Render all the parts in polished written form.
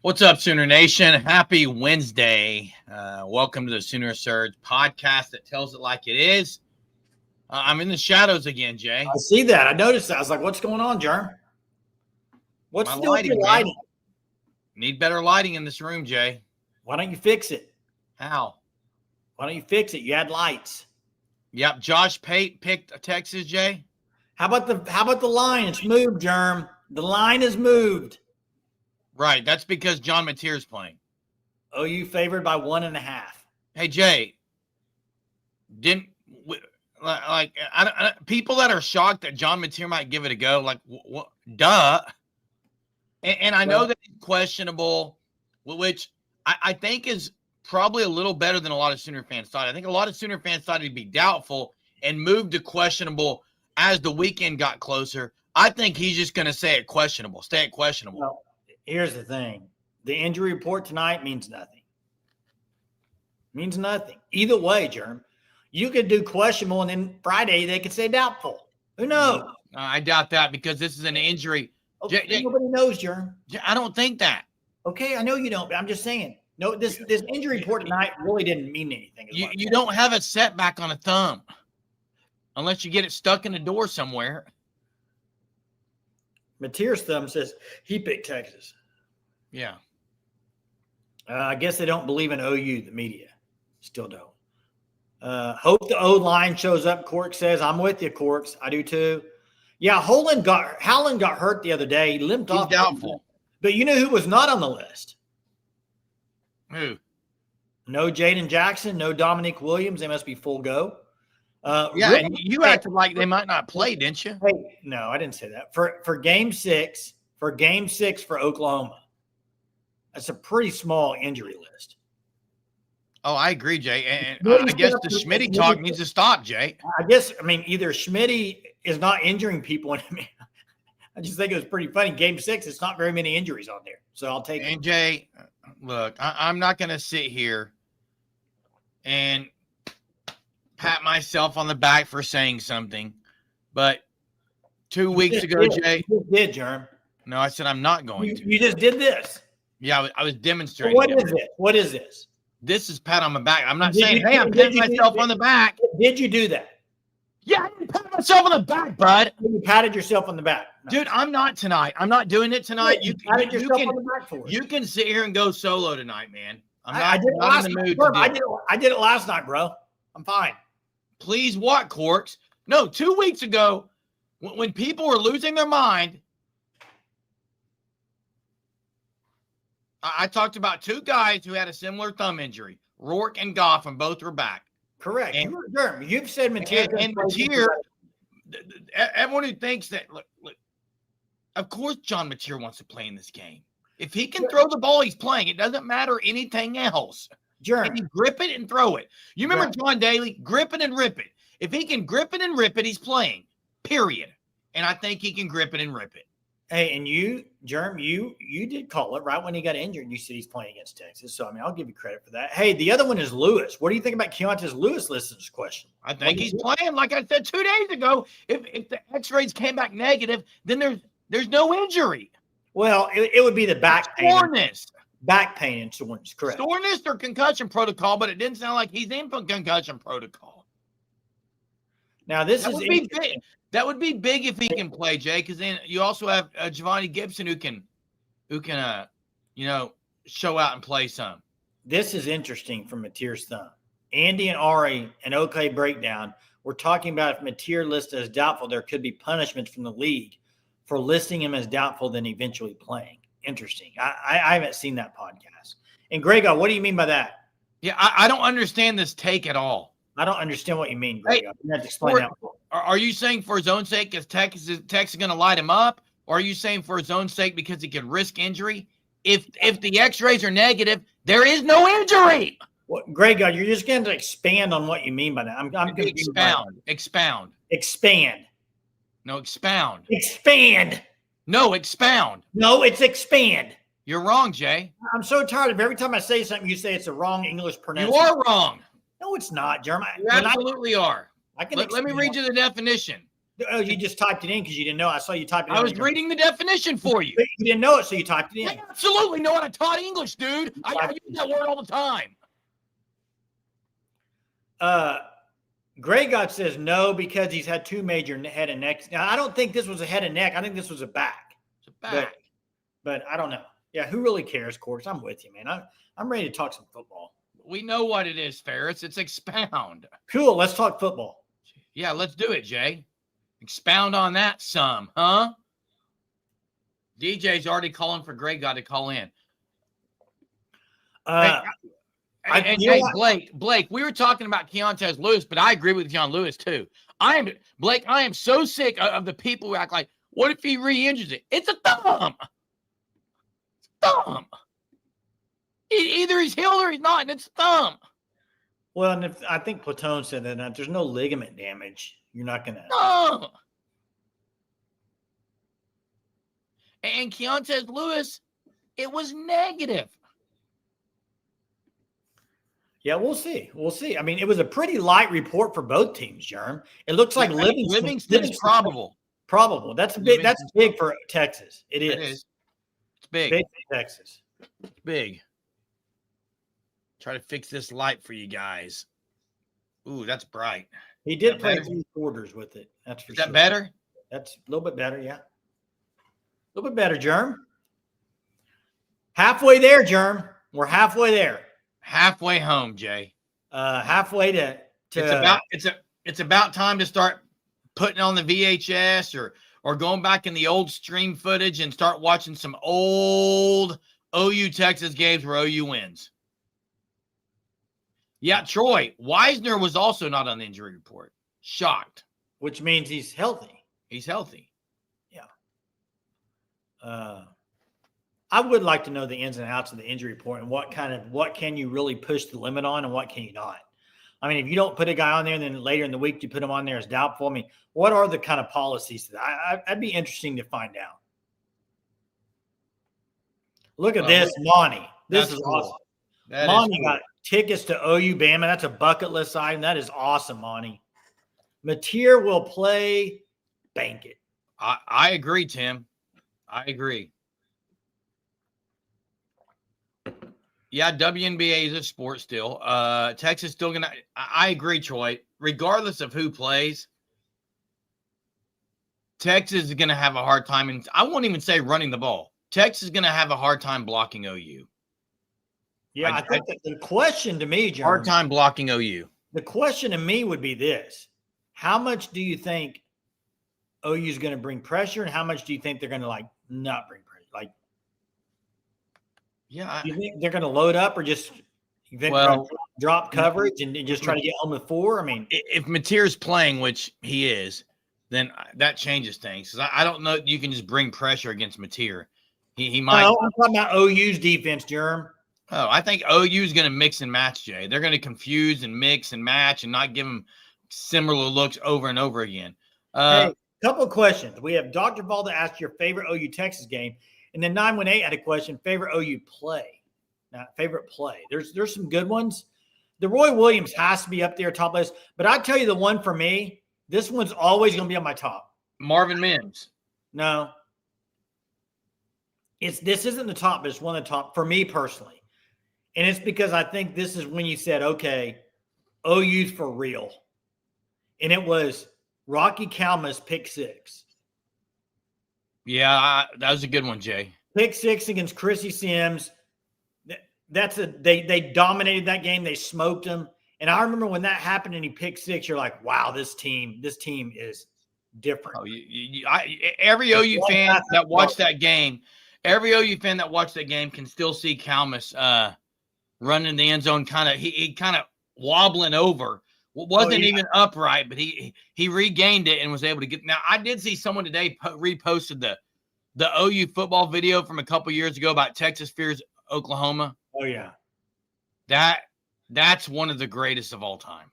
What's up, Sooner Nation? Happy Wednesday. Welcome to the Sooner Surge podcast that tells it like it is. I'm in the shadows again, Jay. I see that. I noticed that. I was like, what's going on, Jerm? What's My the deal with your lighting, lighting? Need better lighting in this room, Jay. Why don't you fix it? How? Why don't you fix it? You had lights. Yep, Josh Pate picked Texas, Jay. How about the line? It's moved, Jerm. The line is moved. Right, that's because John Mateer's playing. OU favored by 1.5. Hey, Jay, people that are shocked that John Mateer might give it a go, like, duh. And I know that it's questionable, which I think is probably a little better than a lot of Sooner fans thought. I think a lot of Sooner fans thought he'd be doubtful and moved to questionable as the weekend got closer. I think he's just going to stay at questionable. Well, here's the thing. The injury report tonight means nothing. Means nothing. Either way, Jerm. You could do questionable, and then Friday they could say doubtful. Who knows? I doubt that because this is an injury. Okay, nobody knows, Jerm. I don't think that. Okay, I know you don't, but I'm just saying. No, this injury report tonight really didn't mean anything. You don't have a setback on a thumb unless you get it stuck in the door somewhere. Mateer's thumb says he picked Texas. Yeah. I guess they don't believe in OU, the media. Still don't. Hope the O-line shows up, Cork says. I'm with you, Corks. I do too. Yeah, Howland got hurt the other day. He limped off. He's doubtful. But you know who was not on the list? Who? No Jaden Jackson, no Dominique Williams. They must be full go. And you acted like they might not play, didn't you? Hey, no, I didn't say that. For game six for Oklahoma, that's a pretty small injury list. Oh, I agree, Jay. And I guess the Schmitty talk needs to stop, Jay. Either Schmitty is not injuring people. I just think it was pretty funny. Game 6, it's not very many injuries on there. So I'll take it. And Jay, look, I'm not going to sit here and pat myself on the back for saying something. But 2 weeks ago, Jay. You did, Jerm. No, I said I'm not going to. You just did this. Yeah, I was demonstrating. What is this? This is pat on my back. I'm not saying, hey, I'm patting myself on the back. Did you do that? Yeah, I didn't pat myself on the back, bud. You patted yourself on the back. No. Dude, I'm not tonight. I'm not doing it tonight. You patted yourself on the back for it. You can sit here and go solo tonight, man. I did it last night. I did it last night, bro. I'm fine. Please what, Corks? No, 2 weeks ago, when people were losing their mind, I talked about two guys who had a similar thumb injury, Rourke and Goff, and both were back. Correct. And you've said Mateer. And Mateer, everyone who thinks that, look, of course John Mateer wants to play in this game. If he can throw the ball, he's playing. It doesn't matter anything else. Can he grip it and throw it? You remember John Daly? Grip it and rip it. If he can grip it and rip it, he's playing, period. And I think he can grip it and rip it. Hey, and you, Jerm, you did call it right when he got injured. You said he's playing against Texas. So, I'll give you credit for that. Hey, the other one is Lewis. What do you think about Keontae Lewis listed this question? I think he's playing. Like I said 2 days ago, if the x-rays came back negative, then there's no injury. Well, it would be the back pain. Soreness. Back pain and soreness, correct. Soreness or concussion protocol, but it didn't sound like he's in concussion protocol. Now, this would be big. That would be big if he can play, Jay, because then you also have Giovanni Gibson who can show out and play some. This is interesting from Mateer's thumb. Andy and Ari and OK Breakdown were talking about if Mateer listed as doubtful, there could be punishments from the league for listing him as doubtful than eventually playing. Interesting. I haven't seen that podcast. And Greg, what do you mean by that? Yeah, I don't understand this take at all. I don't understand what you mean, Greg. Hey, you have to explain that. Are you saying for his own sake because Texas is going to light him up? Or are you saying for his own sake because he could risk injury? If the x-rays are negative, there is no injury. Well, Greg, you're just going to expand on what you mean by that. I'm going to expound. Expand. No, expound. Expand. No, expound. No, it's expand. You're wrong, Jay. I'm so tired of every time I say something, you say it's a wrong English pronunciation. You are wrong. No, it's not, Jeremiah. You absolutely are. I can let me read you the definition. Oh, you just typed it in because you didn't know. I saw you type it in. I was reading the definition for you. You didn't know it, so you typed it in. I absolutely know how to taught English, dude. I use that word all the time. Grey God says no because he's had 2 major head and neck. Now, I don't think this was a head and neck. I think this was a back. It's a back. But I don't know. Yeah, who really cares, Courts? I'm with you, man. I'm ready to talk some football. We know what it is, Ferris. It's expound. Cool. Let's talk football. Yeah, let's do it, Jay. Expound on that some, huh? DJ's already calling for Grey God to call in. Hey, Blake, we were talking about Keontez Lewis, but I agree with John Lewis too. I am so sick of the people who act like, what if he re-injures it? It's a thumb. It's a thumb. Either he's healed or he's not, and it's a thumb. Well, and I think Platone said that if there's no ligament damage, you're not going to. No. And Keontez Lewis, it was negative. Yeah, we'll see. We'll see. I mean, it was a pretty light report for both teams, Jerm. It looks like Livingston's probable. Probable. That's big. That's big for Texas. It is. It's big. Big for Texas. It's big. Try to fix this light for you guys. Ooh, that's bright. He did play 3 quarters with it. That's for sure. Is that better? That's a little bit better, yeah. A little bit better, Jerm. Halfway there, Jerm. We're halfway there. Halfway home, Jay. Halfway to it's about time to start putting on the VHS or going back in the old stream footage and start watching some old OU Texas games where OU wins. Yeah, Troy Wisner was also not on the injury report. Shocked. Which means he's healthy. He's healthy. Yeah. I would like to know the ins and outs of the injury report and what can you really push the limit on and what can you not. I mean, if you don't put a guy on there and then later in the week you put him on there as doubtful, I mean, what are the kind of policies to that? I'd be interesting to find out. Look at this, Monty. This is cool. Awesome. Monty got tickets to OU Bama. That's a bucket list item. That is awesome, Monty. Mateer will play. Bank it. I agree, Tim. I agree. Yeah, WNBA is a sport still. Texas still going to – I agree, Troy. Regardless of who plays, Texas is going to have a hard time. And I won't even say running the ball. Texas is going to have a hard time blocking OU. Yeah, I think the question to me, John. Hard time blocking OU. The question to me would be this. How much do you think OU is going to bring pressure and how much do you think they're going to, not bring pressure? Do you think they're going to load up or just drop coverage and just try to get home with 4? I mean, if Mateer's playing, which he is, then that changes things. Because I don't know you can just bring pressure against Mateer. He might. No, I'm talking about OU's defense, Jerm. Oh, I think OU is going to mix and match, Jay. They're going to confuse and mix and match and not give them similar looks over and over again. Hey, couple of questions. We have Dr. Valda asked your favorite OU Texas game. And then 918 had a question, favorite OU play. Now, favorite play. There's some good ones. The Roy Williams has to be up there, top list. But I tell you the one for me, this one's always going to be on my top. Marvin Mims. No. This isn't the top, but it's one of the top for me personally. And it's because I think this is when you said, okay, OU's for real. And it was Rocky Kalma's pick 6. Yeah, that was a good one, Jay. Pick 6 against Chrissy Sims. They dominated that game. They smoked them. And I remember when that happened and he picked 6, you're like, wow, this team is different. Oh, every OU fan that watched that game, can still see Kalmas running in the end zone, he kind of wobbling over. Wasn't even upright, but he regained it and was able to get. Now, I did see someone today reposted the OU football video from a couple years ago about Texas Fears Oklahoma. Oh yeah, that's one of the greatest of all time.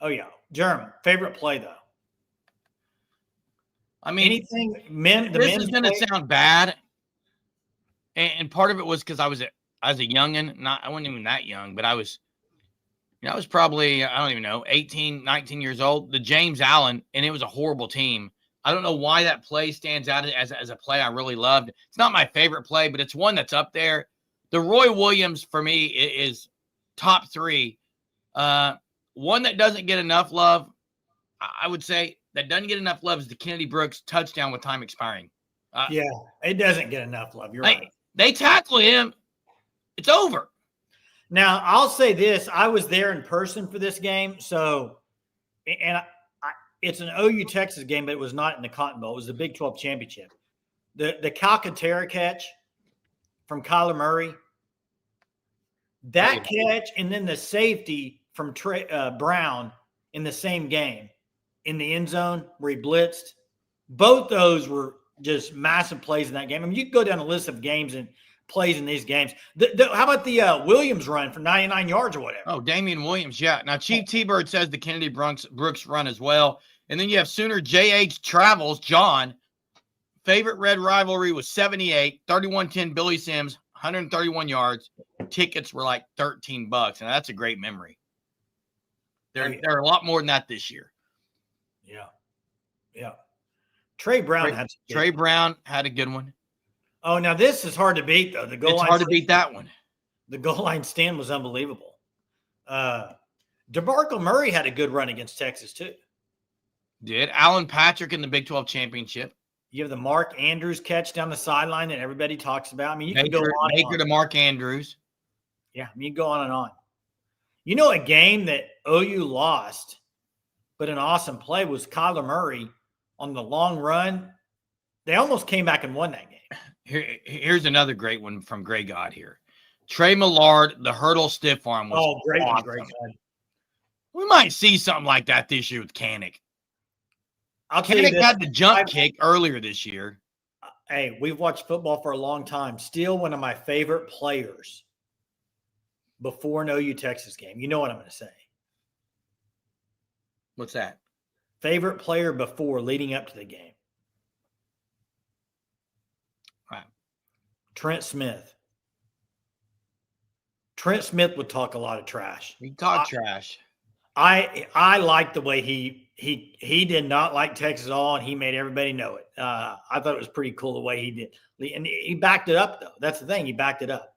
Oh yeah, Jeremy, favorite play though. I mean, this is going to sound bad, and part of it was because I was a youngin. I wasn't even that young, but I was. I was probably, I don't even know, 18, 19 years old. The James Allen, and it was a horrible team. I don't know why that play stands out as a play I really loved. It's not my favorite play, but it's one that's up there. The Roy Williams, for me, is top three. One that doesn't get enough love, I would say, that doesn't get enough love is the Kennedy Brooks touchdown with time expiring. Yeah, it doesn't get enough love. You're right. They tackle him. It's over. Now, I'll say this. I was there in person for this game. So, and it's an OU Texas game, but it was not in the Cotton Bowl. It was the Big 12 championship. The Calcaterra catch from Kyler Murray, that catch, and then the safety from Brown in the same game in the end zone where he blitzed. Both those were just massive plays in that game. I mean, you can go down a list of games and plays in these games. How about the Williams run for 99 yards or whatever? Oh, Damian Williams, yeah. Now, Chief T-Bird says the Kennedy Brooks run as well. And then you have Sooner J.H. Travels, John. Favorite Red Rivalry was 78, 31-10 Billy Sims, 131 yards. Tickets were like $13. Now, that's a great memory. There are a lot more than that this year. Yeah. Trey Brown had a good one. Oh, now this is hard to beat, though. It's hard to beat that one. The goal line stand was unbelievable. DeMarco Murray had a good run against Texas, too. Did. Alan Patrick in the Big 12 championship. You have the Mark Andrews catch down the sideline that everybody talks about. I mean, you can go on. Baker to Mark Andrews. Yeah, I mean, you can go on and on. You know, a game that OU lost, but an awesome play was Kyler Murray on the long run. They almost came back and won that game. Here's another great one from Grey God here. Trey Millard, the hurdle stiff arm was great awesome. Great one. We might see something like that this year with Kanik. I'll tell you this. Kanik had the jump kick earlier this year. Hey, we've watched football for a long time. Still one of my favorite players before an OU Texas game. You know what I'm going to say. What's that? Favorite player before leading up to the game. Right. Trent Smith. Trent Smith would talk a lot of trash. He talked trash. I like the way he did not like Texas at all, and he made everybody know it. I thought it was pretty cool the way he did. And he backed it up, though. That's the thing. He backed it up.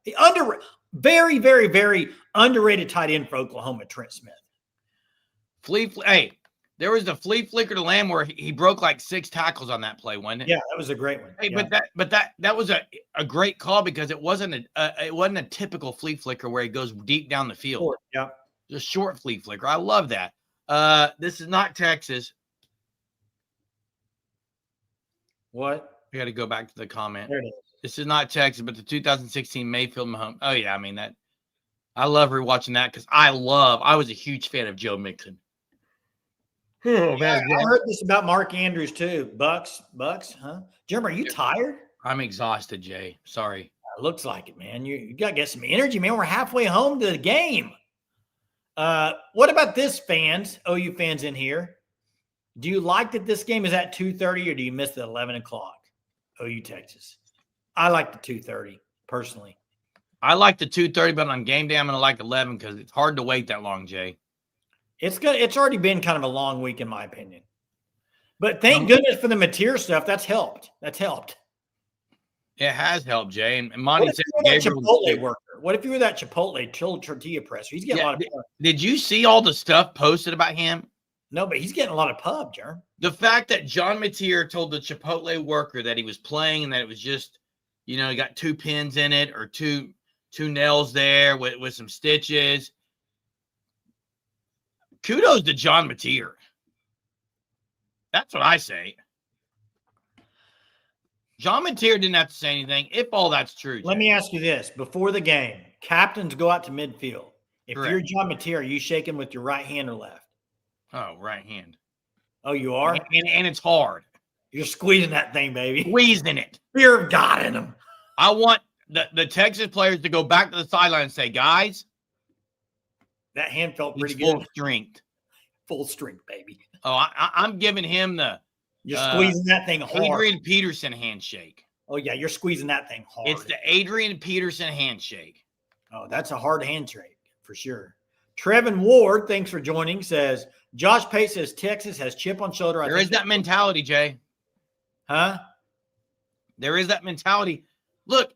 Very, very, very underrated tight end for Oklahoma, Trent Smith. Hey, there was the flea flicker to Lamb where he broke like 6 tackles on that play, wasn't it? Yeah, that was a great one. Hey, yeah. but that was a great call because it wasn't a typical flea flicker where he goes deep down the field. Short, yeah. Just short flea flicker. I love that. This is not Texas. What? We got to go back to the comment. There it is. This is not Texas, but the 2016 Mayfield Mahomes. Oh yeah, I mean that. I love rewatching that because I was a huge fan of Joe Mixon. Oh man, I heard this about Mark Andrews too. Bucks, huh? Jim, are you tired? I'm exhausted, Jay. Sorry. It looks like it, man. You got to get some energy, man. We're halfway home to the game. What about this, fans? OU fans in here. Do you like that this game is at 2:30 or do you miss the 11 o'clock? OU Texas. I like the 2:30 personally. I like the 2:30, but on game day I'm gonna like 11 because it's hard to wait that long, Jay. It's already been kind of a long week in my opinion. But thank goodness for the Mateer stuff. That's helped. It has helped, Jay. And Monty said Chipotle worker. What if you were that Chipotle tortilla presser? He's getting a lot of pub. Did you see all the stuff posted about him? No, but he's getting a lot of pub, Jerm. The fact that John Mateer told the Chipotle worker that he was playing and that it was just, he got 2 pins in it or two nails there with some stitches. Kudos to John Mateer. That's what I say. John Mateer didn't have to say anything, if all that's true. Let me ask you this. Before the game, captains go out to midfield. If Correct. You're John Mateer, are you shaking with your right hand or left? Oh, right hand. Oh, you are? And it's hard. You're squeezing that thing, baby. Squeezing it. Fear of God in them. I want the Texas players to go back to the sideline and say, guys, that hand felt pretty full good. Strength. Full strength, baby. Oh, I'm giving him the You're squeezing that thing hard. Adrian Peterson handshake. Oh, yeah, you're squeezing that thing hard. It's the Adrian Peterson handshake. Oh, that's a hard handshake for sure. Trevin Ward, thanks for joining, says, Josh Pate says Texas has chip on shoulder. There is that mentality, Jay. Huh? There is that mentality. Look,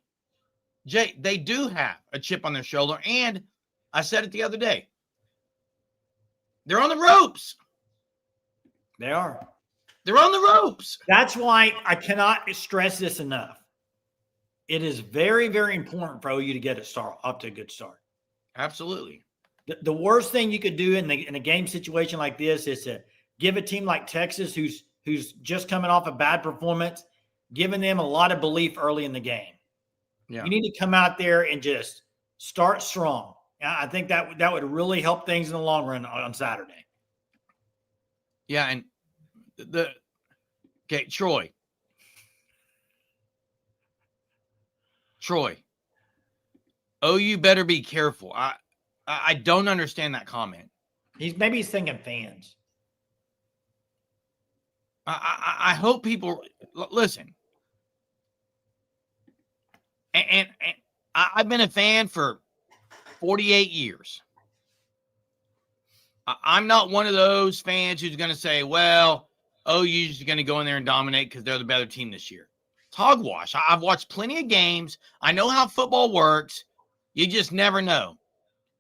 Jay, they do have a chip on their shoulder. And I said it the other day. They're on the ropes. They are. They're on the ropes. That's why I cannot stress this enough. It is very, very important for OU to get up to a good start. Absolutely. The worst thing you could do in a game situation like this is to give a team like Texas, who's just coming off a bad performance, giving them a lot of belief early in the game. Yeah. You need to come out there and just start strong. I think that would really help things in the long run on Saturday. Yeah, and Troy. OU better be careful. I don't understand that comment. Maybe he's thinking fans. I hope people listen. And I've been a fan for 48 years. I'm not one of those fans who's going to say, well, OU's going to go in there and dominate because they're the better team this year. It's hogwash. I've watched plenty of games. I know how football works. You just never know.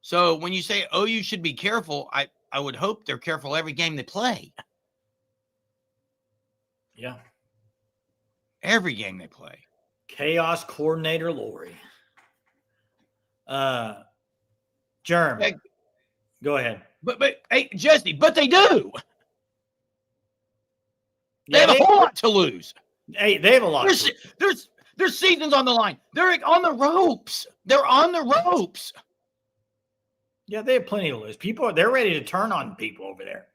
So when you say OU should be careful, I would hope they're careful every game they play. Yeah. Every game they play. Chaos coordinator Lori. Germ. Hey, go ahead. But hey, Jesse, but they do. They Yeah, have a whole lot to lose. Hey, they have a lot. There's seasons on the line. They're on the ropes. They're on the ropes. Yeah, they have plenty to lose. They're ready to turn on people over there.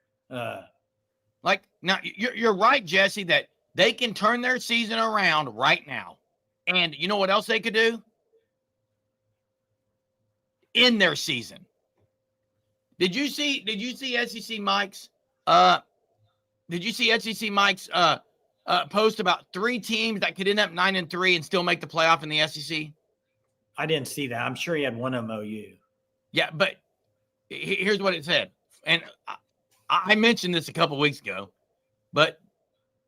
Now, you're right, Jesse, that they can turn their season around right now. And you know what else they could do? In their season. Did you see SEC Mike's post about 3 teams that could end up 9-3 and still make the playoff in the SEC? I didn't see that. I'm sure he had one of them OU. Yeah, but here's what it said. And I mentioned this a couple weeks ago, but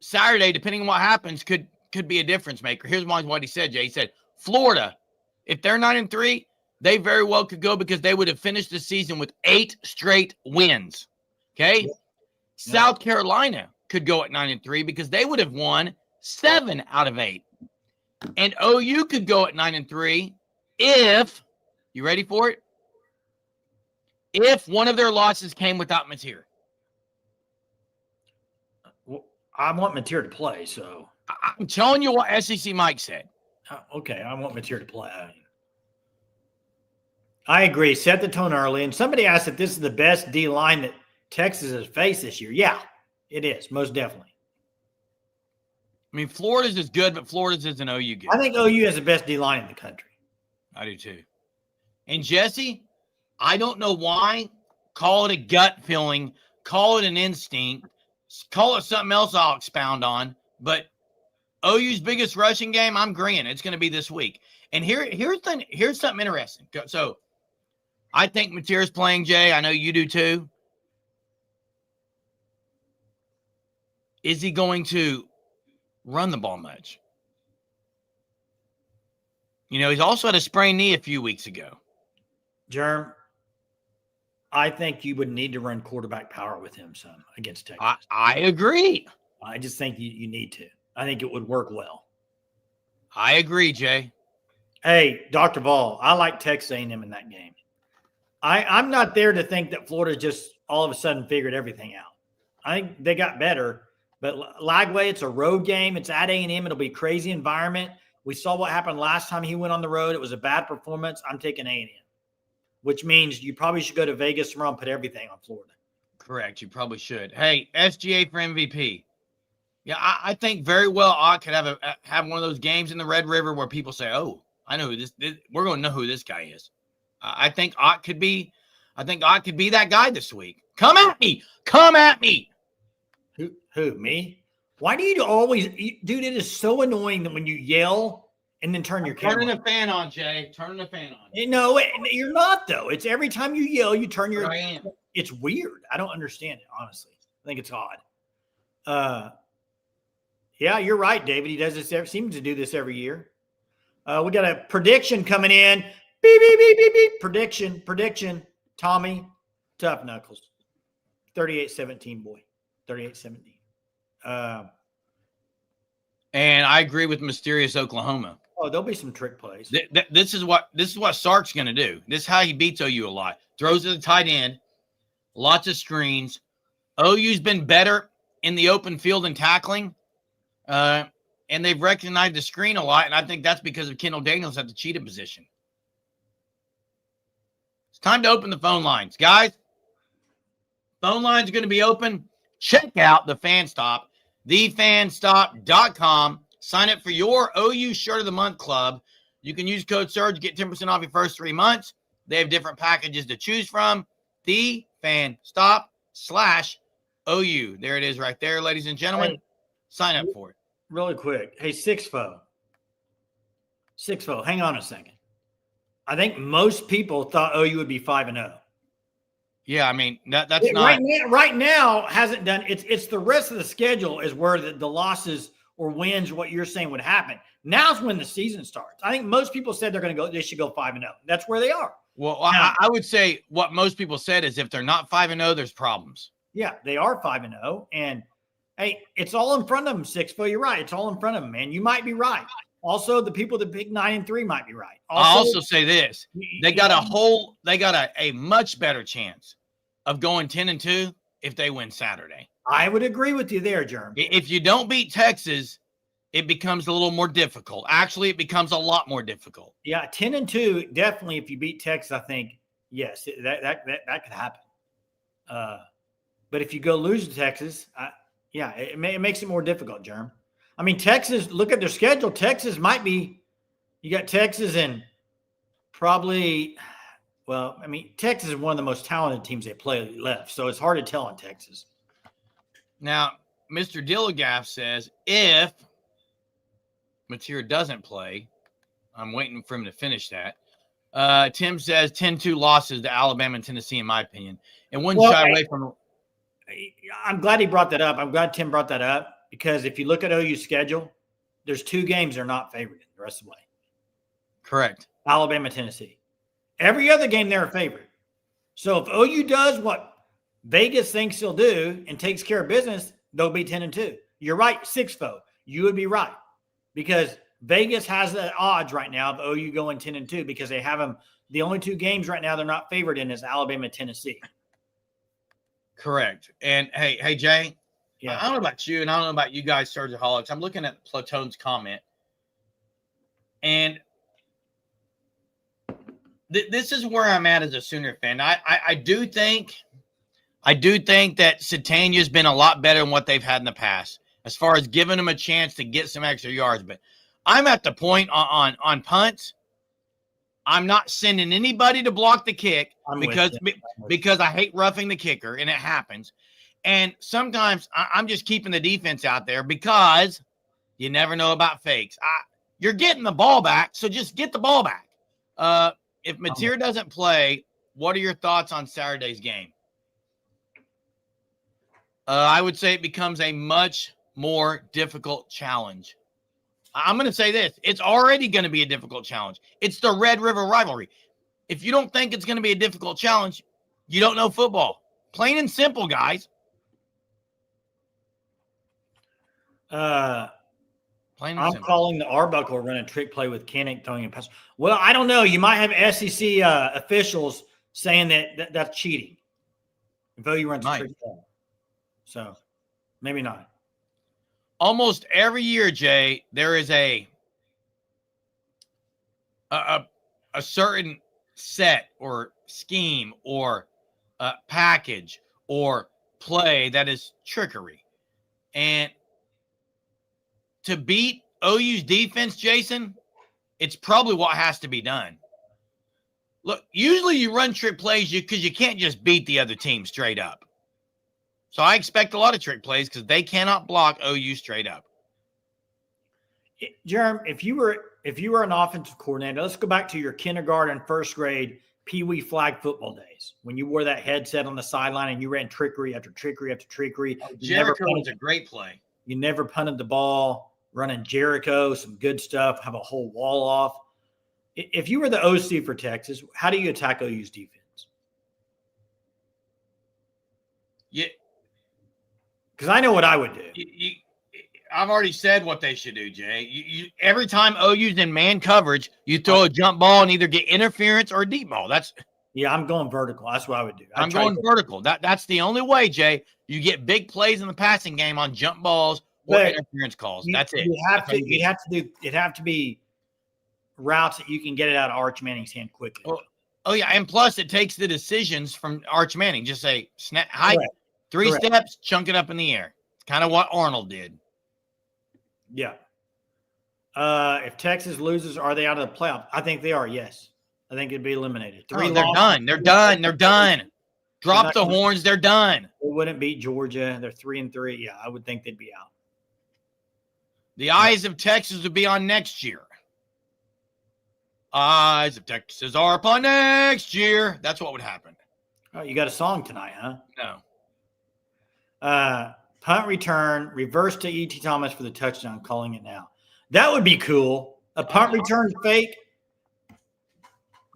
Saturday, depending on what happens, could be a difference maker. Here's what he said, Jay. He said, Florida, if they're 9-3, they very well could go because they would have finished the season with 8 straight wins. Okay? Yeah. South Carolina could go at 9-3 because they would have won 7 out of 8. And OU could go at 9-3 if, you ready for it? If one of their losses came without Mateer. Well, I want Mateer to play, so. I'm telling you what SEC Mike said. Okay, I want Mateer to play. I agree. Set the tone early. And somebody asked if this is the best D-line that Texas has faced this year. Yeah, it is, most definitely. I mean, Florida's is good, but Florida's isn't OU good. I think OU has the best D-line in the country. I do too. And Jesse, I don't know why. Call it a gut feeling. Call it an instinct. Call it something else I'll expound on. But OU's biggest rushing game, I'm agreeing. It's going to be this week. And here's something interesting. So I think Mateer's playing, Jay. I know you do too. Is he going to run the ball much? You know, he's also had a sprained knee a few weeks ago. Germ, I think you would need to run quarterback power with him some against Texas. I agree. I just think you need to. I think it would work well. I agree, Jay. Hey, Dr. Ball, I like Texas A&M in that game. I'm not there to think that Florida just all of a sudden figured everything out. I think they got better, but Lagway, it's a road game. It's at A&M. It'll be a crazy environment. We saw what happened last time he went on the road. It was a bad performance. I'm taking A&M, which means you probably should go to Vegas tomorrow and put everything on Florida. Correct. You probably should. Hey, SGA for MVP. Yeah, I think very well Ott could have one of those games in the Red River where people say, "Oh, I know who this we're going to know who this guy is." I think Ott could be that guy this week. Come at me. Who, me? Why do you always, dude, it is so annoying that when you yell and then turn your camera. Turning the fan on, Jay. Turning the fan on. No, you're not though. It's every time you yell, you turn your. I am. It's weird. I don't understand it, honestly. I think it's odd. Yeah, you're right, David. He does this. Seems to do this every year. We got a prediction coming in. Beep, beep, beep, beep, beep. Prediction. Tommy, tough knuckles. 38-17, boy. 38-17. And I agree with Mysterious Oklahoma. Oh, there'll be some trick plays. This is what Sark's going to do. This is how he beats OU a lot. Throws to the tight end, lots of screens. OU's been better in the open field and tackling, and they've recognized the screen a lot, and I think that's because of Kendall Daniels at the cheetah position. It's time to open the phone lines. Guys, phone lines are going to be open. Check out the Fan Stop, thefanstop.com. Sign up for your OU Shirt of the Month club. You can use code SURGE, get 10% off your first 3 months. They have different packages to choose from. thefanstop.com/OU. There it is right there, ladies and gentlemen. Hey, sign up for it. Really quick. Hey, Sixfo, hang on a second. I think most people thought OU would be 5-0. Yeah, I mean, that's not. Right now hasn't done. It's the rest of the schedule is where the losses or wins, what you're saying would happen. Now's when the season starts. I think most people said they should go 5-0. That's where they are. Well, I would say what most people said is if they're not 5-0, there's problems. Yeah, they are 5-0. And hey, it's all in front of them, Sixfo. You're right. It's all in front of them, man. You might be right. Also, the people that pick 9-3 might be right. I'll also say this. They got a much better chance of going 10-2 if they win Saturday. I would agree with you there, Jerm. If you don't beat Texas, it becomes a little more difficult. Actually, it becomes a lot more difficult. Yeah, 10-2, definitely. If you beat Texas, I think yes, that could happen. But if you go lose to Texas, it makes it more difficult, Jerm. I mean, Texas. Look at their schedule. Texas might be. You got Texas and probably. Well, I mean, Texas is one of the most talented teams they play left, so it's hard to tell on Texas. Now, Mr. Dillagaff says if Mateer doesn't play, I'm waiting for him to finish that. Tim says 10-2 losses to Alabama and Tennessee, in my opinion. And one shy away from. I'm glad he brought that up. I'm glad Tim brought that up because if you look at OU's schedule, there's 2 games they're not favored in the rest of the way. Correct. Alabama, Tennessee. Every other game they're a favorite. So if OU does what Vegas thinks he'll do and takes care of business, they'll be 10-2. You're right, Sixfo. You would be right because Vegas has the odds right now of OU going 10-2 because they have them. The only 2 games right now they're not favored in is Alabama, Tennessee. Correct. And hey, Jay. Yeah. I don't know about you, and I don't know about you guys, Surgeaholics. I'm looking at Platone's comment, and this is where I'm at as a Sooner fan. I do think that Satania's been a lot better than what they've had in the past as far as giving them a chance to get some extra yards. But I'm at the point on punts. I'm not sending anybody to block the kick because I hate roughing the kicker, and it happens. And sometimes I'm just keeping the defense out there because you never know about fakes. You're getting the ball back, so just get the ball back. If Mateer doesn't play, what are your thoughts on Saturday's game? I would say it becomes a much more difficult challenge. I'm going to say this. It's already going to be a difficult challenge. It's the Red River rivalry. If you don't think it's going to be a difficult challenge, you don't know football. Plain and simple, guys. I'm calling the Arbuckle run a trick play with Kinnick throwing a pass. Well, I don't know. You might have SEC officials saying that's cheating. If OU runs a trick play. So maybe not. Almost every year, Jay, there is a certain set or scheme or package or play that is trickery. And to beat OU's defense, Jason, it's probably what has to be done. Look, usually you run trick plays because you can't just beat the other team straight up. So I expect a lot of trick plays because they cannot block OU straight up. Jerm, if if you were an offensive coordinator, let's go back to your kindergarten, first grade, Pee-wee flag football days when you wore that headset on the sideline and you ran trickery after trickery after trickery. Jericho was a great play. You never punted the ball, running Jericho, some good stuff, have a whole wall off. If you were the OC for Texas, how do you attack OU's defense? Yeah, because I know what I would do. I've already said what they should do, Jay. Every time OU's in man coverage, you throw a jump ball and either get interference or a deep ball. I'm going vertical. That's what I would do. I'm going vertical. That's the only way, Jay. You get big plays in the passing game on jump balls or interference calls. That's it. It'd have to be routes that you can get it out of Arch Manning's hand quickly. Oh yeah, and plus it takes the decisions from Arch Manning. Just say snap, hike, three steps, chunk it up in the air. It's kind of what Arnold did. Yeah. If Texas loses, are they out of the playoff? I think they are. Yes, I think it'd be eliminated. They're done. They're done. They're done. Drop the horns. They're done. They wouldn't beat Georgia. They're 3-3. Yeah, I would think they'd be out. The eyes of Texas would be on next year. Eyes of Texas are upon next year. That's what would happen. Oh, you got a song tonight, huh? No. Punt return, reverse to E.T. Thomas for the touchdown, calling it now. That would be cool. A punt return fake.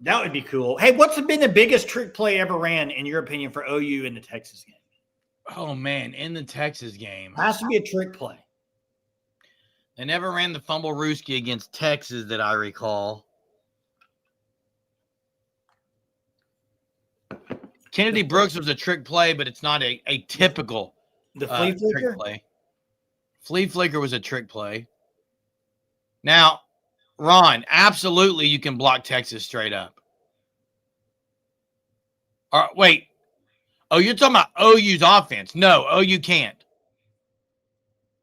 That would be cool. Hey, what's been the biggest trick play ever ran, in your opinion, for OU in the Texas game? Oh, man, in the Texas game. Has to be a trick play. They never ran the fumble rooski against Texas that I recall. Kennedy Brooks was a trick play, but it's not a typical flea flicker trick play. Flea flicker was a trick play. Now, absolutely you can block Texas straight up. All right, wait. Oh, you're talking about OU's offense. No, OU can't.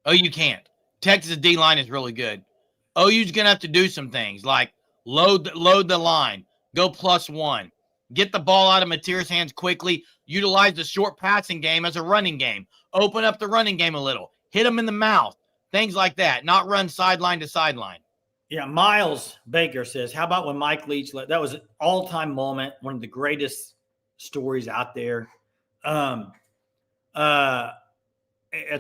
OU can't. Texas D-line is really good. OU's going to have to do some things like load the line, go +1. Get the ball out of Mateer's hands quickly. Utilize the short passing game as a running game. Open up the running game a little. Hit them in the mouth. Things like that. Not run sideline to sideline. Yeah, Miles Baker says, how about when Mike Leach – that was an all-time moment, one of the greatest stories out there. It's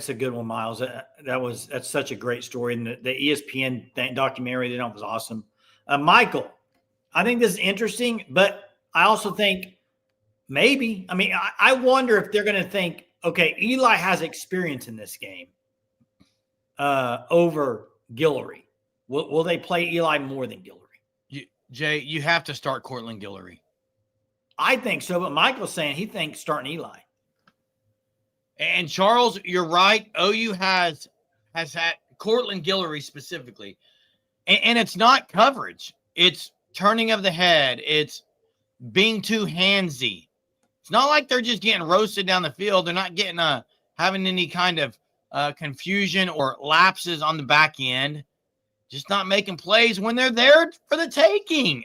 a good one, Miles. That's such a great story. And the ESPN documentary they was awesome. Michael, I think this is interesting, but – I also think maybe, I wonder if they're going to think, okay, Eli has experience in this game over Guillory. Will they play Eli more than Guillory? Jay, you have to start Cortland Guillory. I think so, but Michael's saying he thinks starting Eli. And Charles, you're right. OU has had Cortland Guillory specifically. And it's not coverage. It's turning of the head. It's being too handsy. It's not like they're just getting roasted down the field. They're not getting having any kind of confusion or lapses on the back end. Just not making plays when they're there for the taking.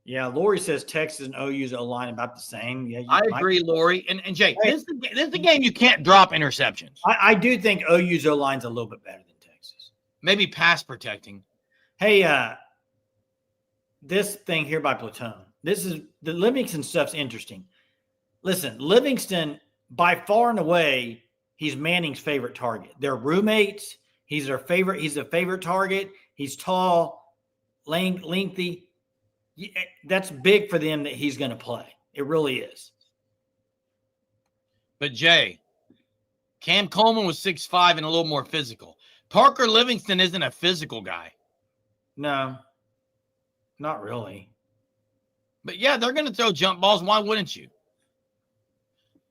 Yeah, Lori says Texas and OU's O-line about the same. Yeah, I agree, Lori. And Jay, this is the game you can't drop interceptions. I do think OU's O-line's a little bit better than Texas. Maybe pass protecting. Hey, this thing here by Platoon. This is the Livingston stuff's interesting. Listen, Livingston, by far and away, he's Manning's favorite target. They're roommates. He's their favorite. He's a favorite target. He's tall, lengthy. That's big for them that he's going to play. It really is. But Jay, Cam Coleman was 6'5" and a little more physical. Parker Livingston isn't a physical guy. No, not really. But, yeah, they're going to throw jump balls. Why wouldn't you?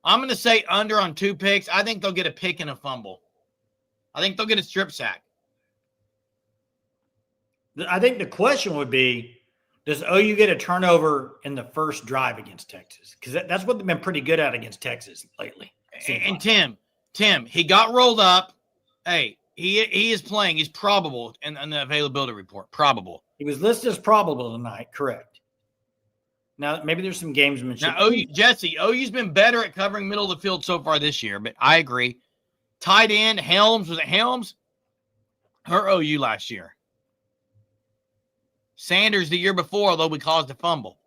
I'm going to say under on 2 picks. I think they'll get a pick and a fumble. I think they'll get a strip sack. I think the question would be, does OU get a turnover in the first drive against Texas? Because that's what they've been pretty good at against Texas lately. And Tim, he got rolled up. Hey, he is playing. He's probable in the availability report. Probable. He was listed as probable tonight. Correct. Now, maybe there's some gamesmanship. Now, OU's been better at covering middle of the field so far this year, but I agree. Tight end, Helms. Was it Helms? Her OU last year. Sanders the year before, although we caused a fumble.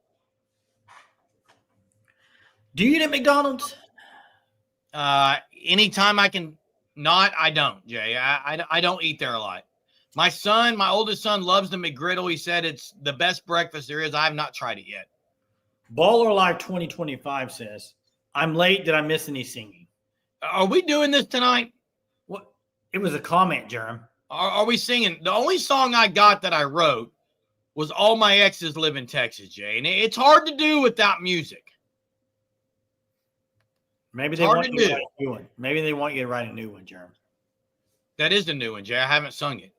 Do you eat at McDonald's? Anytime I can not, I don't, Jay. I don't eat there a lot. My oldest son, loves the McGriddle. He said it's the best breakfast there is. I have not tried it yet. Baller Live 2025 says, I'm late. Did I miss any singing? Are we doing this tonight? What? It was a comment, Jerem. Are we singing? The only song I got that I wrote was All My Exes Live in Texas, Jay. And it's hard to do without music. Maybe they want you to write a new one. Maybe they want you to write a new one, Jerem. That is the new one, Jay. I haven't sung it.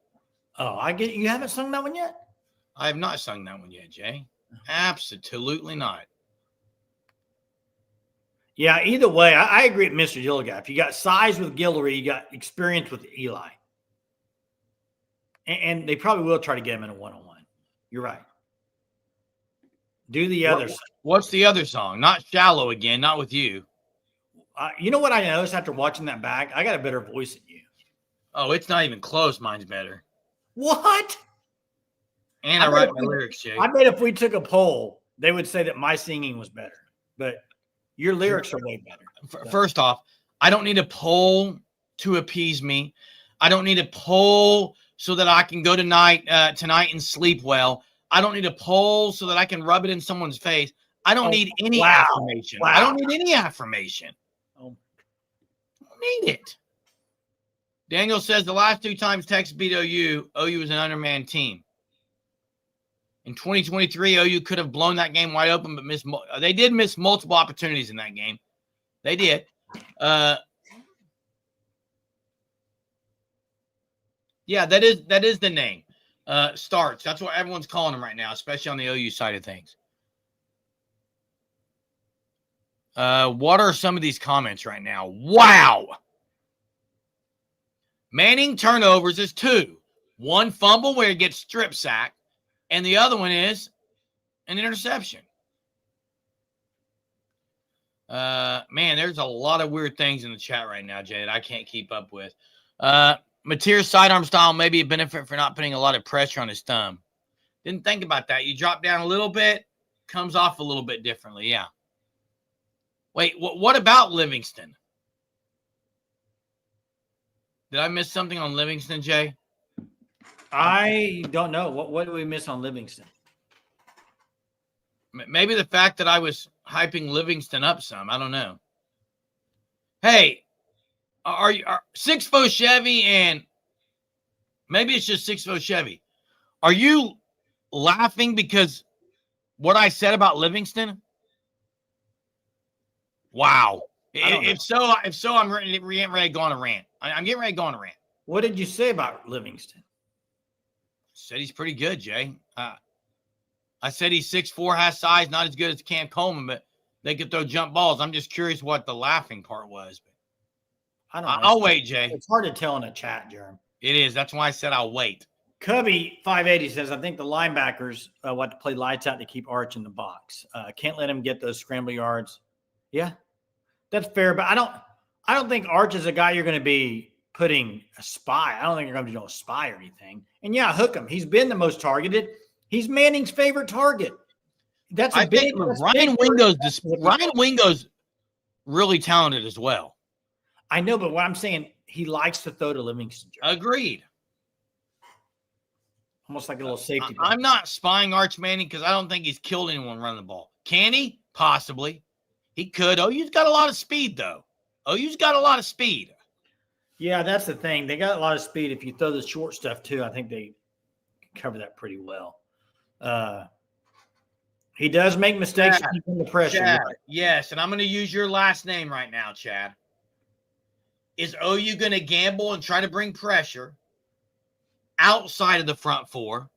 Oh, I get you haven't sung that one yet? I have not sung that one yet, Jay. Absolutely not. Yeah, either way, I agree with Mr. Gilligan. You got size with Guillory, you got experience with Eli. And they probably will try to get him in a one-on-one. You're right. Do the other song. What's the other song? Not Shallow again, not with you. You know what I noticed after watching that back? I got a better voice than you. Oh, it's not even close. Mine's better. What? And I write my lyrics, Jay. I bet if we took a poll, they would say that my singing was better. But your lyrics are way better. First off, I don't need a poll to appease me. I don't need a poll so that I can go tonight and sleep well. I don't need a poll so that I can rub it in someone's face. I don't need any affirmation. Wow. I don't need any affirmation. I don't need it. Daniel says the last 2 times Texas beat OU was an undermanned team. In 2023, OU could have blown that game wide open, but they did miss multiple opportunities in that game. They did. Yeah, that is the name. Starts. That's what everyone's calling him right now, especially on the OU side of things. What are some of these comments right now? Wow. Manning turnovers is 2. 1 fumble where he gets strip sacked, and the other one is an interception. Man, there's a lot of weird things in the chat right now, Jay, that I can't keep up with. Mateer's sidearm style may be a benefit for not putting a lot of pressure on his thumb. Didn't think about that. You drop down a little bit, comes off a little bit differently. Yeah. Wait, what about Livingston? Did I miss something on Livingston, Jay? I don't know. What did we miss on Livingston? Maybe the fact that I was hyping Livingston up some. I don't know. Hey, are 6'4" Chevy and maybe it's just 6'4" Chevy. Are you laughing because what I said about Livingston? Wow. If so, I'm getting ready to go on a rant. I'm getting ready to go on a rant. What did you say about Livingston? Said he's pretty good, Jay. I said he's 6'4", has size, not as good as Cam Coleman, but they could throw jump balls. I'm just curious what the laughing part was. But I don't know. I'll wait, Jay. It's hard to tell in a chat, Jerem. It is. That's why I said I'll wait. Cubby 580 says, I think the linebackers want to play lights out to keep Arch in the box. Can't let him get those scramble yards. Yeah, that's fair. But I don't think Arch is a guy you're going to be putting a spy. I don't think you're going to be doing a spy or anything. And yeah, hook him. He's been the most targeted. He's Manning's favorite target. That's a big. Ryan Wingo's really talented as well. I know, but what I'm saying, he likes to throw to Livingston. Agreed. Almost like a little safety. I'm not spying Arch Manning because I don't think he's killed anyone running the ball. Can he? Possibly. He could. OU's got a lot of speed, though. OU's got a lot of speed. Yeah, that's the thing. They got a lot of speed. If you throw the short stuff, too, I think they cover that pretty well. He does make mistakes keeping the pressure. Chad, yes, and I'm going to use your last name right now, Chad. Is OU going to gamble and try to bring pressure outside of the front four?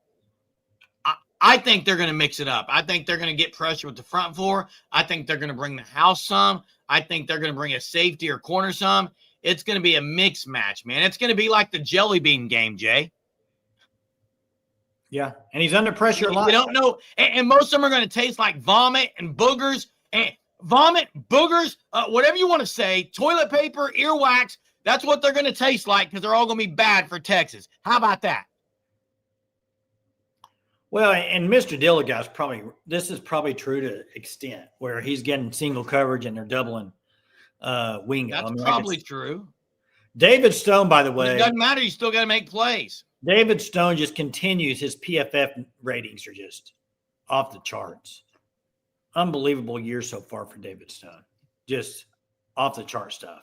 I think they're going to mix it up. I think they're going to get pressure with the front four. I think they're going to bring the house some. I think they're going to bring a safety or corner some. It's going to be a mixed match, man. It's going to be like the jelly bean game, Jay. Yeah, and he's under pressure a lot. You don't know, and most of them are going to taste like vomit and boogers, whatever you want to say, toilet paper, earwax. That's what they're going to taste like because they're all going to be bad for Texas. How about that? Well, and Mr. Dilligau's this is probably true to extent where he's getting single coverage and they're doubling Wingo. That's probably true. David Stone, by the But way. it doesn't matter. You still got to make plays. David Stone just continues. His PFF ratings are just off the charts. Unbelievable year so far for David Stone. Just off the chart stuff.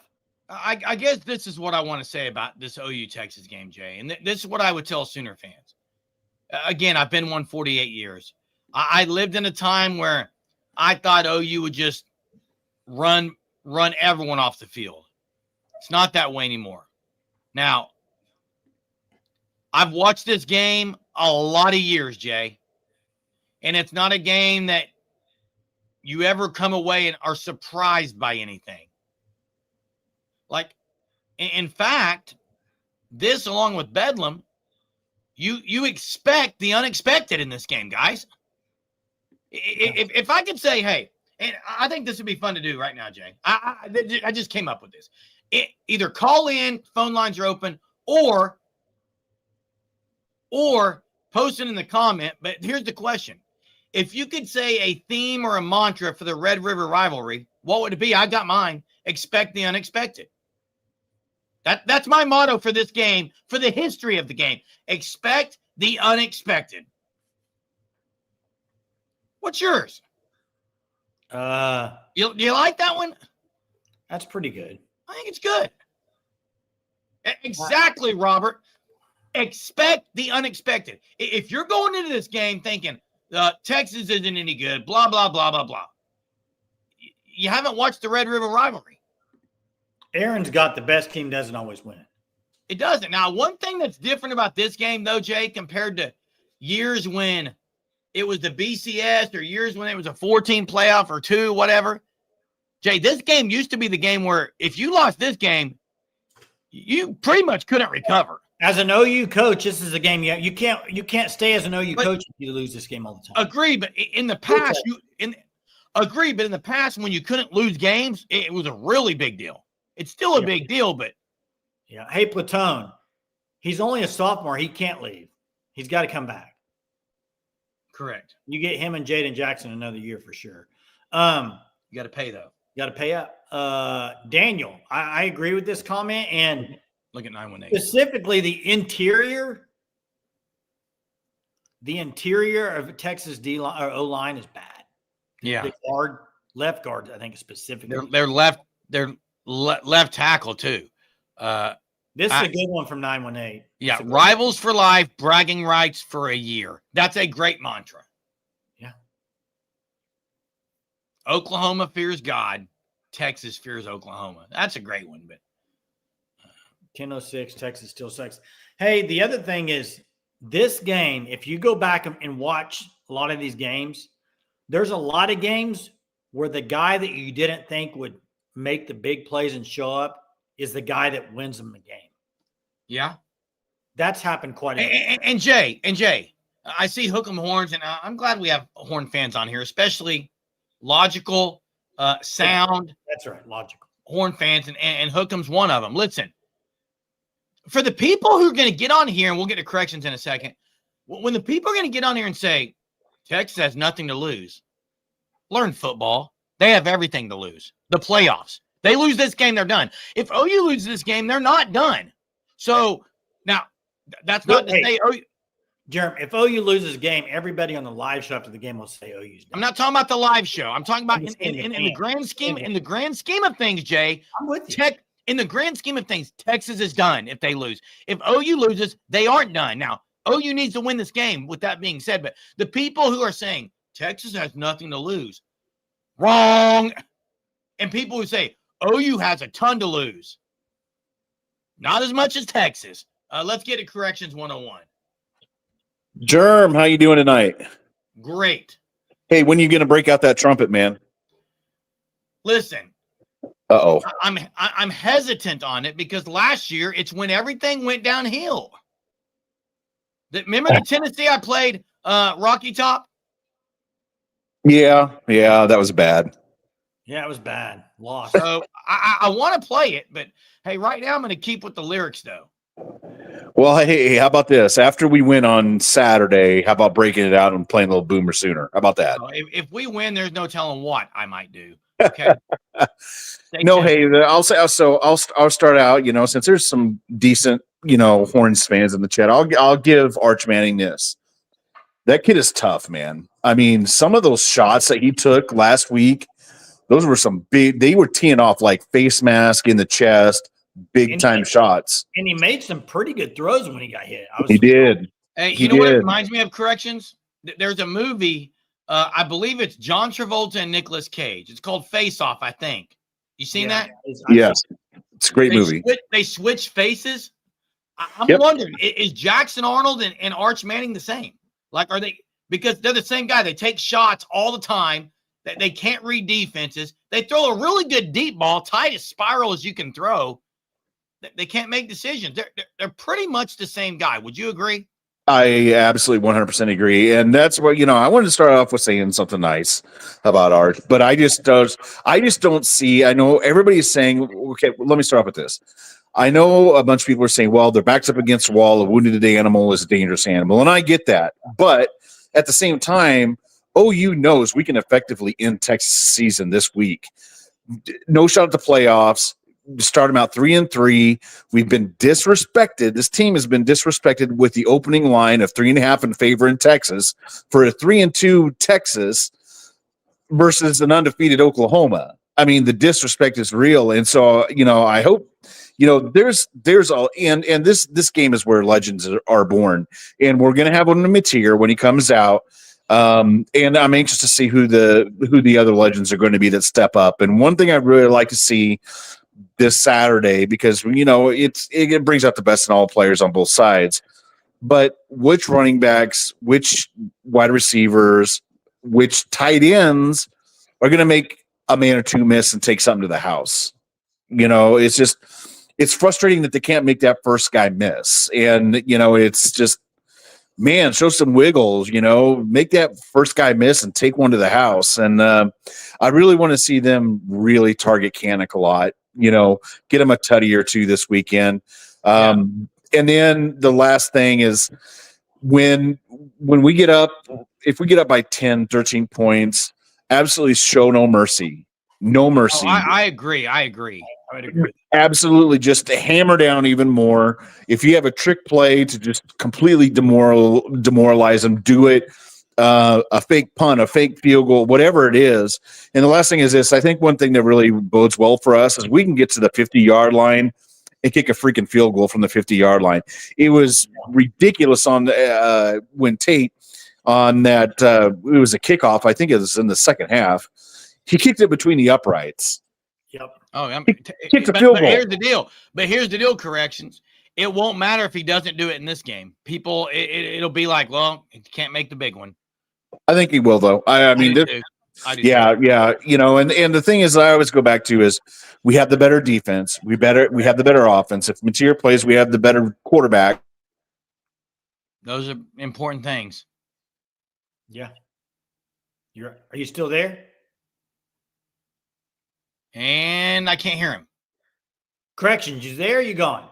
I guess this is what I want to say about this OU Texas game, Jay. And this is what I would tell Sooner fans. Again, I've been one 48 years. I lived in a time where I thought OU would just run everyone off the field. It's not that way anymore. Now, I've watched this game a lot of years, Jay. And it's not a game that you ever come away and are surprised by anything. Like, in fact, this along with Bedlam, you expect the unexpected in this game, guys. If I could say, hey, and I think this would be fun to do right now, Jay. I just came up with this. Either call in, phone lines are open, or post it in the comment. But here's the question. If you could say a theme or a mantra for the Red River rivalry, what would it be? I got mine. Expect the unexpected. That's my motto for this game, for the history of the game. Expect the unexpected. What's yours? Do you like that one? That's pretty good. I think it's good. Exactly, Robert. Expect the unexpected. If you're going into this game thinking Texas isn't any good, blah, blah, blah, blah, blah, you haven't watched the Red River rivalry. Aaron's got the best team doesn't always win. It doesn't. Now, one thing that's different about this game, though, Jay, compared to years when it was the BCS or years when it was a 14 playoff or 2, whatever. Jay, this game used to be the game where if you lost this game, you pretty much couldn't recover. As an OU coach, this is a game you can't stay as an OU coach if you lose this game all the time. Agree, but in the past, in the past when you couldn't lose games, it was a really big deal. It's still a big deal, but yeah. Hey, Platone, he's only a sophomore. He can't leave. He's got to come back. Correct. You get him and Jaden Jackson another year for sure. You got to pay though. You got to pay up. Daniel, I agree with this comment, and look at 918. Specifically, the interior of Texas D line or O line is bad. Yeah, the left guard, I think specifically. They're left tackle too. This is a good one from 918. Yeah, rivals for life, bragging rights for a year. That's a great mantra. Yeah. Oklahoma fears God. Texas fears Oklahoma. That's a great one. But 10:06, Texas still sucks. Hey, the other thing is this game, if you go back and watch a lot of these games, there's a lot of games where the guy that you didn't think would make the big plays and show up is the guy that wins them the game. Yeah. That's happened quite a bit. And Jay, I see Hook'em Horns, and I'm glad we have Horn fans on here, especially logical, sound. That's right, logical. Horn fans, and Hook'em's one of them. Listen, for the people who are going to get on here, and we'll get to corrections in a second, when the people are going to get on here and say, Texas has nothing to lose, learn football. They have everything to lose. The playoffs. They lose this game, they're done. If OU loses this game, they're not done. So, now, that's not to say OU. Jeremy, if OU loses a game, everybody on the live show after the game will say OU's done. I'm not talking about the live show. I'm talking about in the grand scheme of things, Jay. I'm with you. In the grand scheme of things, Texas is done if they lose. If OU loses, they aren't done. Now, OU needs to win this game, with that being said. But the people who are saying Texas has nothing to lose, wrong. And people who say OU has a ton to lose, not as much as Texas. Let's get to corrections 101. Germ, how you doing tonight? Great. Hey, when are you going to break out that trumpet, man? Listen. Uh-oh. I'm hesitant on it because last year it's when everything went downhill. Remember the Tennessee I played Rocky Top? Yeah, that was bad. Yeah, it was bad. Lost. So I want to play it, but hey, right now I'm going to keep with the lyrics though. Well, hey, how about this? After we win on Saturday, how about breaking it out and playing a little Boomer Sooner? How about that? If we win, there's no telling what I might do. Okay. No, hey, I'll say so. I'll start out. Since there's some decent Horns fans in the chat, I'll give Arch Manning this. That kid is tough, man. I mean, some of those shots that he took last week, those were some big. They were teeing off like face mask in the chest, big time shots. And he made some pretty good throws when he got hit. He did. Hey, you know what it reminds me of, Corrections? There's a movie, I believe it's John Travolta and Nicolas Cage. It's called Face Off, I think. You seen that? Yes. It's a great movie. They switch faces. I'm wondering, is Jackson Arnold and Arch Manning the same? Like, are they – because they're the same guy. They take shots all the time. They can't read defenses. They throw a really good deep ball, tight as spiral as you can throw. They can't make decisions. They're pretty much the same guy. Would you agree? I absolutely 100% agree. And that's what, I wanted to start off with saying something nice about Arch, but I just don't see, I know everybody's saying, okay, well, let me start off with this. I know a bunch of people are saying, well, their back's up against the wall. A wounded animal is a dangerous animal. And I get that. But at the same time, OU knows we can effectively end Texas' season this week. No shot at the playoffs. Start them out 3-3. We've been disrespected. This team has been disrespected with the opening line of 3.5 in favor in Texas for a 3-2 Texas versus an undefeated Oklahoma. I mean, the disrespect is real. And so, I hope, there's all, and this game is where legends are born, and we're going to have one in Mateer when he comes out. And I'm anxious to see who the other legends are going to be that step up. And one thing I'd really like to see this Saturday, because it brings out the best in all players on both sides, but which running backs, which wide receivers, which tight ends are going to make a man or two miss and take something to the house. It's frustrating that they can't make that first guy miss. And, it's just, man, show some wiggles, make that first guy miss and take one to the house. And I really want to see them really target Kanak a lot, get him a tutty or two this weekend. And then the last thing is when we get up, if we get up by 10, 13 points, absolutely show no mercy. No mercy. Oh, I agree. I would agree. Absolutely, just to hammer down even more. If you have a trick play to just completely demoralize them, do it. A fake punt, a fake field goal, whatever it is. And the last thing is this: I think one thing that really bodes well for us is we can get to the 50-yard line and kick a freaking field goal from the 50-yard line. It was ridiculous on when Tate on that. It was a kickoff. I think it was in the second half. He kicked it between the uprights. Yep. Oh, kicked a field goal. Here's the deal. Corrections. It won't matter if he doesn't do it in this game. People, it'll be like, well, he can't make the big one. I think he will, though. I mean, yeah. And the thing is, I always go back to is we have the better defense. We have the better offense. If Mateer plays, we have the better quarterback. Those are important things. Yeah. Are you still there? And I can't hear him. Corrections, you there? You gone?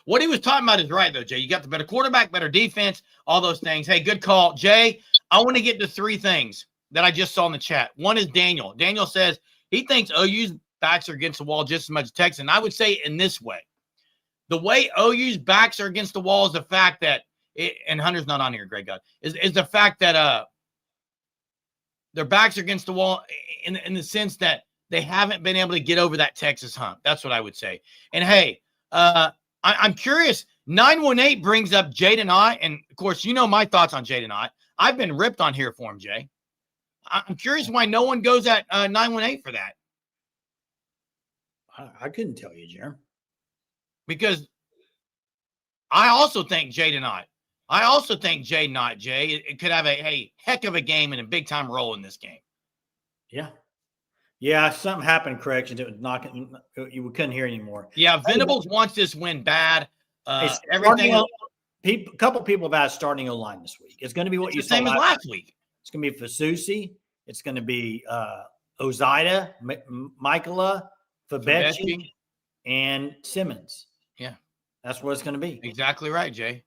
What he was talking about is right, though, Jay. You got the better quarterback, better defense, all those things. Hey, good call. Jay, I want to get to three things that I just saw in the chat. One is Daniel. Daniel says he thinks OU's backs are against the wall just as much as Texas. And I would say in this way. The way OU's backs are against the wall is the fact that and Hunter's not on here, great God, is the fact that their backs are against the wall in the sense that they haven't been able to get over that Texas hump. That's what I would say. And hey, I'm curious. 918 brings up Jaden Ott, and of course, my thoughts on Jaden Ott. I've been ripped on here for him, Jay. I'm curious why no one goes at 918 for that. I couldn't tell you, Jeremy. Because I also think Jaden Ott. I also think Jaden Ott, Jay, it could have a heck of a game and a big time role in this game. Yeah. Yeah, something happened, Corrections. It was knocking. We couldn't hear anymore. Yeah, Venables wants this win bad. Everything. A couple people have asked starting O-line this week. It's going to be what you saw same as last week. It's going to be Fasusi. It's going to be Ozida, Michaela, Fabechi. and Simmons. Yeah. That's what it's going to be. Exactly right, Jay.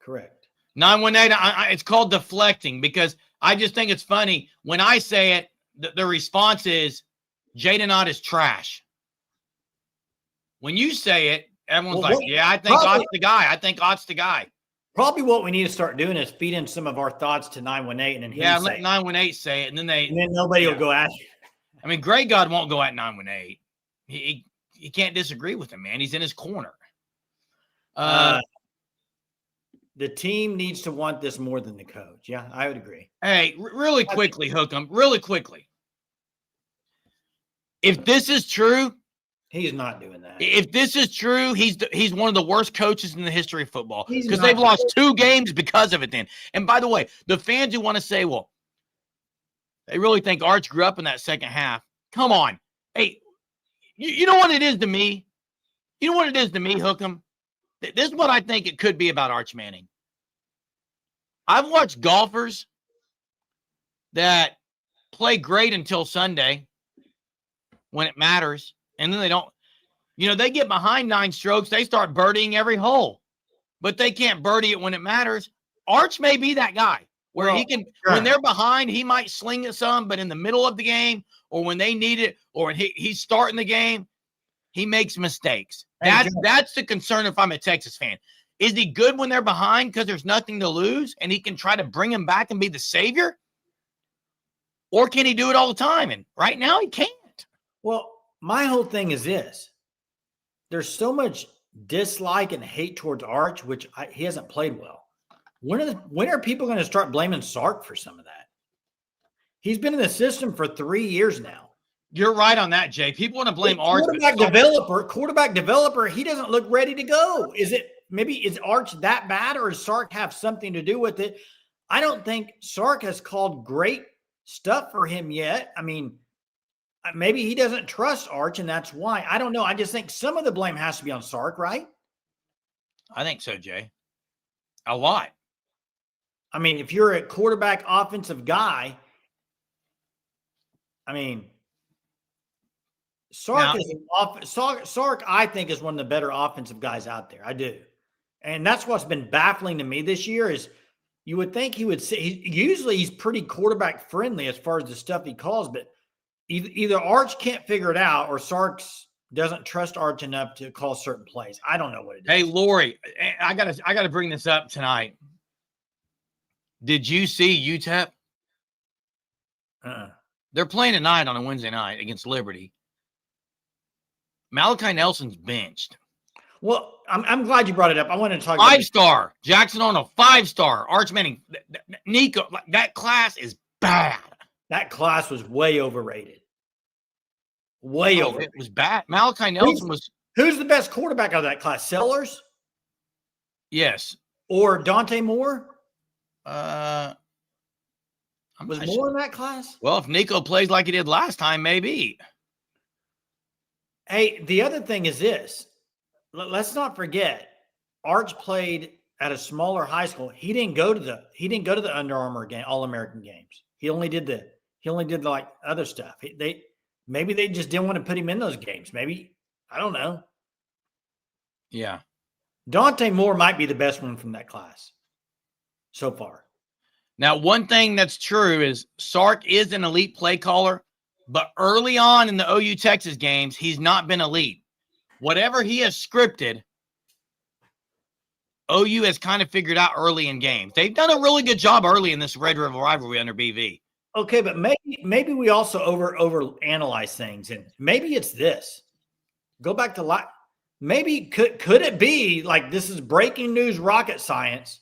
Correct. 918, it's called deflecting because I just think it's funny. When I say it, the response is Jaden Ott is trash. When you say it, everyone's yeah, I think Ott's the guy. I think Ott's the guy. Probably what we need to start doing is feed in some of our thoughts to 918 and then let 918 say it, and then nobody will go at you. I mean, Greg God won't go at 918. He can't disagree with him, man. He's in his corner. The team needs to want this more than the coach. Yeah, I would agree. Hey, really quickly, Hookem, really quickly. If this is true, he's not doing that. If this is true, he's one of the worst coaches in the history of football because they've lost 2 games because of it then. And by the way, the fans who want to say, well, they really think Arch grew up in that second half. Come on. Hey, you know what it is to me? You know what it is to me, Hookem? This is what I think it could be about Arch Manning. I've watched golfers that play great until Sunday when it matters, and then they don't. You know, they get behind 9 strokes, they start birdieing every hole, but they can't birdie it when it matters. Arch may be that guy where he can, when they're behind, he might sling it some, but in the middle of the game or when they need it or when he's starting the game, he makes mistakes. That's the concern if I'm a Texas fan. Is he good when they're behind because there's nothing to lose and he can try to bring them back and be the savior? Or can he do it all the time? And right now he can't. Well, my whole thing is this. There's so much dislike and hate towards Arch, which he hasn't played well. When are people going to start blaming Sark for some of that? He's been in the system for 3 years now. You're right on that, Jay. People want to blame Arch. Quarterback developer, he doesn't look ready to go. Is Arch that bad, or does Sark have something to do with it? I don't think Sark has called great stuff for him yet. I mean, maybe he doesn't trust Arch, and that's why. I don't know. I just think some of the blame has to be on Sark, right? I think so, Jay. A lot. I mean, if you're a quarterback offensive guy, I mean, Sark, I think, is one of the better offensive guys out there. I do. And that's what's been baffling to me this year is you would think he would say usually he's pretty quarterback friendly as far as the stuff he calls, but either Arch can't figure it out or Sark's doesn't trust Arch enough to call certain plays. I don't know what it is. Hey, Lori, I gotta bring this up tonight. Did you see UTEP? They're playing tonight on a Wednesday night against Liberty. Malachi Nelson's benched. Well, I'm glad you brought it up. I wanted to talk 5-star. Jackson Arnold, 5-star. Arch Manning, Nico, that class is bad. That class was way overrated. Way overrated. It was bad. Malachi Nelson was. Who's the best quarterback out of that class? Sellers? Yes. Or Dante Moore? Was Moore in that class? Well, if Nico plays like he did last time, maybe. Hey, the other thing is this. Let's not forget, Arch played at a smaller high school. He didn't go to the Under Armour game, All-American games. He only did like other stuff. Maybe they just didn't want to put him in those games. Maybe, I don't know. Yeah. Dante Moore might be the best one from that class so far. Now, one thing that's true is Sark is an elite play caller, but early on in the OU Texas games, he's not been elite. Whatever he has scripted, OU has kind of figured out early in games. They've done a really good job early in this Red River rivalry under BV. Okay, but maybe we also over analyze things, and maybe it's this. Go back to maybe could it be like this is breaking news, rocket science?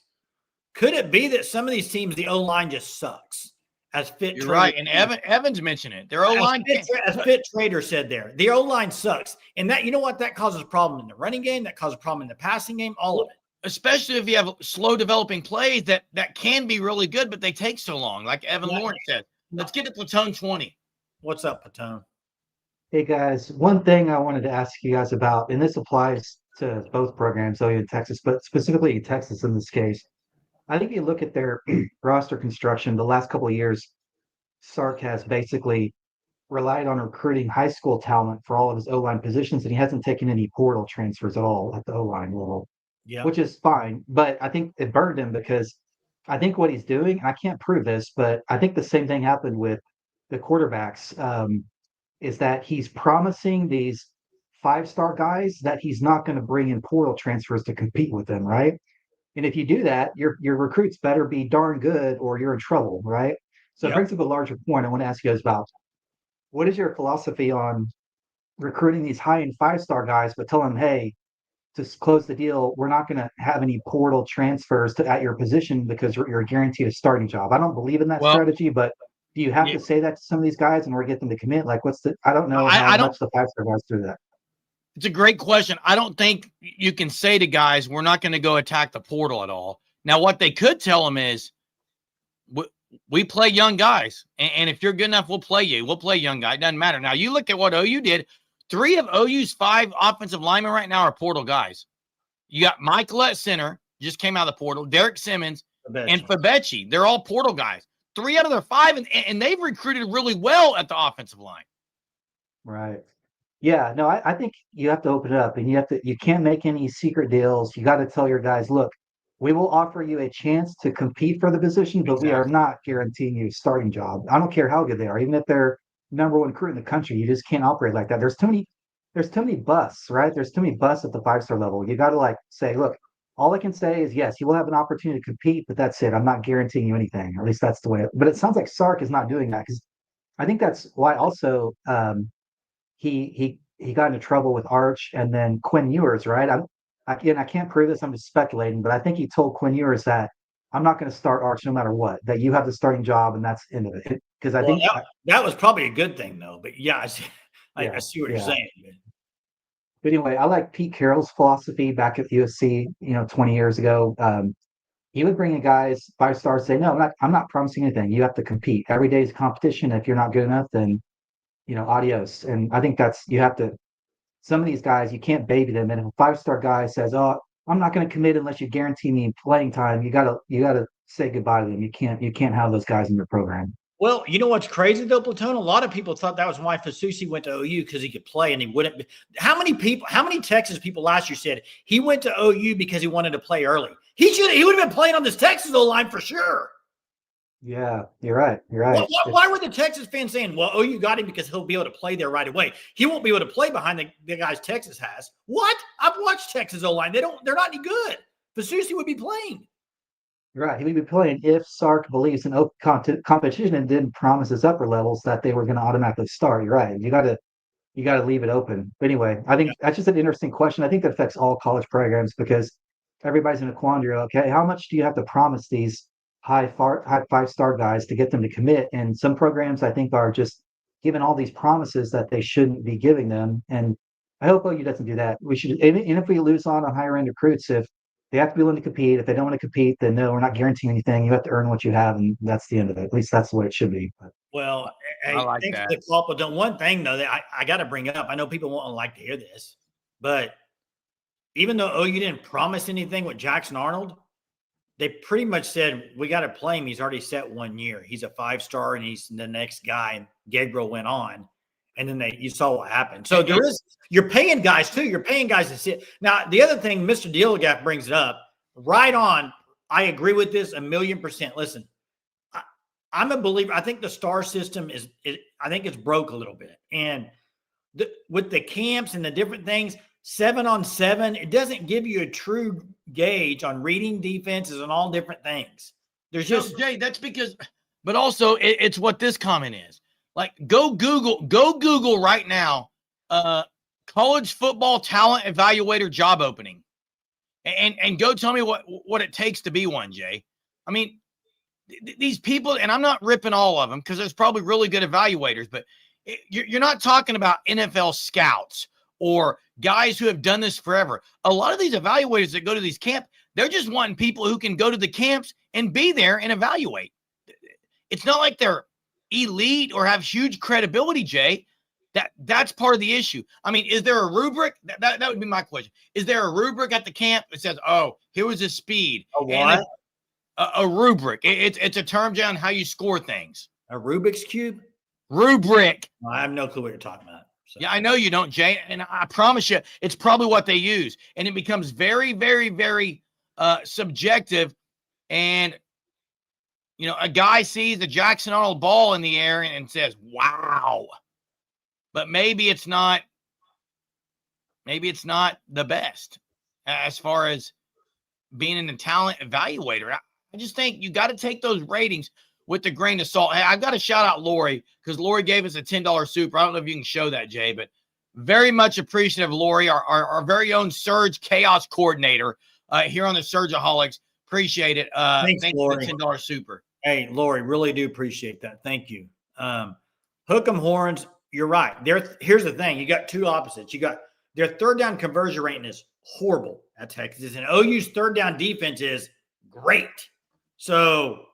Could it be that some of these teams the O-line just sucks? As Fit You're right, and Evans mentioned it. Their O-line, as Fit Trader said there, the O-line sucks, and that, you know what, that causes a problem in the running game, that causes a problem in the passing game, all of it. Especially if you have slow developing plays that can be really good, but they take so long. Like Evan Lawrence said, let's get to Platoon 20. What's up, Platoon? Hey guys, one thing I wanted to ask you guys about, and this applies to both programs, OU and Texas, but specifically Texas in this case. I think you look at their roster construction the last couple of years, Sark has basically relied on recruiting high school talent for all of his O-line positions, and he hasn't taken any portal transfers at all at the O-line level, Yeah. which is fine. But I think it burned him because I think what he's doing, and I can't prove this, but I think the same thing happened with the quarterbacks, is that he's promising these five-star guys that he's not going to bring in portal transfers to compete with them, right? And if you do that, your recruits better be darn good or you're in trouble, right? So it Yep. brings up a larger point I want to ask you guys about. What is your philosophy on recruiting these high-end five-star guys, but telling them, hey, to close the deal, we're not going to have any portal transfers at your position because you're guaranteed a starting job. I don't believe in that Well, strategy, but do you have yeah, to say that to some of these guys in order to get them to commit? Like, I don't know how I don't. much the five-star guys do that. It's a great question. I don't think you can say to guys, we're not going to go attack the portal at all. Now, what they could tell them is, we play young guys, and if you're good enough, we'll play you. We'll play young guy. It doesn't matter. Now, you look at what OU did. 3 of OU's 5 offensive linemen right now are portal guys. You got Michael at center, just came out of the portal, Derek Simmons, and Fabechi. They're all portal guys. 3 out of their 5, and they've recruited really well at the offensive line. Right. Yeah, no, I think you have to open it up and you can't make any secret deals. You got to tell your guys, look, we will offer you a chance to compete for the position, but we are Exactly. not guaranteeing you a starting job. I don't care how good they are, even if they're number one recruit in the country, you just can't operate like that. There's too many busts, right? There's too many busts at the five-star level. You got to like say, look, all I can say is yes, you will have an opportunity to compete, but that's it. I'm not guaranteeing you anything. Or at least that's the way. But it sounds like Sark is not doing that because I think that's why also he got into trouble with Arch and then Quinn Ewers, right? I can't prove this. I'm just speculating, but I think he told Quinn Ewers that I'm not going to start Arch no matter what. That you have the starting job, and that's the end of it. Because I think that was probably a good thing, though. But yeah, I see what you're saying. But anyway, I like Pete Carroll's philosophy back at USC, 20 years ago. He would bring in guys 5 stars, say, no, I'm not promising anything. You have to compete. Every day is competition. If you're not good enough, then adios. And I think you have to, some of these guys, you can't baby them. And if a 5-star guy says, oh, I'm not going to commit unless you guarantee me playing time, you gotta say goodbye to them. You can't have those guys in your program. Well, you know what's crazy though, Platoon? A lot of people thought that was why Fasusi went to OU because he could play and he wouldn't be. How many Texas people last year said he went to OU because he wanted to play early? He would have been playing on this Texas O-line for sure. Yeah, you're right. You're right. Why were the Texas fans saying, well, OU got him because he'll be able to play there right away? He won't be able to play behind the guys Texas has. What? I've watched Texas O-line. They're not any good. Fasusi would be playing. Right. He would be playing if Sark believes in open competition and didn't promise his upper levels that they were going to automatically start. You're right. You got to leave it open. But anyway, I think that's just an interesting question. I think that affects all college programs because everybody's in a quandary. Okay, how much do you have to promise these high 5-star guys to get them to commit? And some programs I think are just giving all these promises that they shouldn't be giving them. And I hope OU doesn't do that. We should, and if we lose on higher end recruits, if they have to be willing to compete. If they don't want to compete, then no, we're not guaranteeing anything. You have to earn what you have, and that's the end of it. At least that's the way it should be. Well, I like that. One thing though that I got to bring up. I know people won't like to hear this, but even though OU didn't promise anything with Jackson Arnold, they pretty much said we got to play him. He's already set 1 year. He's a 5-star, and he's the next guy. And Gabriel went on. And then you saw what happened. So you're paying guys too. You're paying guys to sit. Now, the other thing, Mr. Dealgaff brings it up right on. I agree with this 1,000,000%. Listen, I'm a believer. I think the star system I think it's broke a little bit. And with the camps and the different things, 7-on-7, it doesn't give you a true gauge on reading defenses and all different things. There's just Jay, that's because, but also it's what this comment is. Like, go Google right now, college football talent evaluator job opening, and go tell me what it takes to be one, Jay. I mean, these people, and I'm not ripping all of them because there's probably really good evaluators, but you're not talking about NFL scouts or guys who have done this forever. A lot of these evaluators that go to these camps, they're just wanting people who can go to the camps and be there and evaluate. It's not like they're elite or have huge credibility, Jay. That's part of the issue. I mean, is there a rubric? That would be my question. Is there a rubric at the camp that says, oh, here was his speed? A what? A rubric. It's a term, John, how you score things. A Rubik's Cube? rubric. I have no clue what you're talking about. So. Yeah, I know you don't, Jay. And I promise you, it's probably what they use. And it becomes very, very, very subjective. And, you know, a guy sees the Jackson Arnold ball in the air and says, wow. But maybe it's not the best as far as being a talent evaluator. I just think you got to take those ratings with a grain of salt. Hey, I've got to shout out Lori because Lori gave us a $10 super. I don't know if you can show that, Jay, but very much appreciative of Lori, our very own Surge Chaos Coordinator here on the Surgeaholics. Appreciate it. Thanks Lori. For the $10 super. Hey, Lori, really do appreciate that. Thank you. Hook 'em horns. You're right. Here's the thing. You got two opposites. You got their third down conversion rate is horrible at Texas, and OU's third down defense is great. So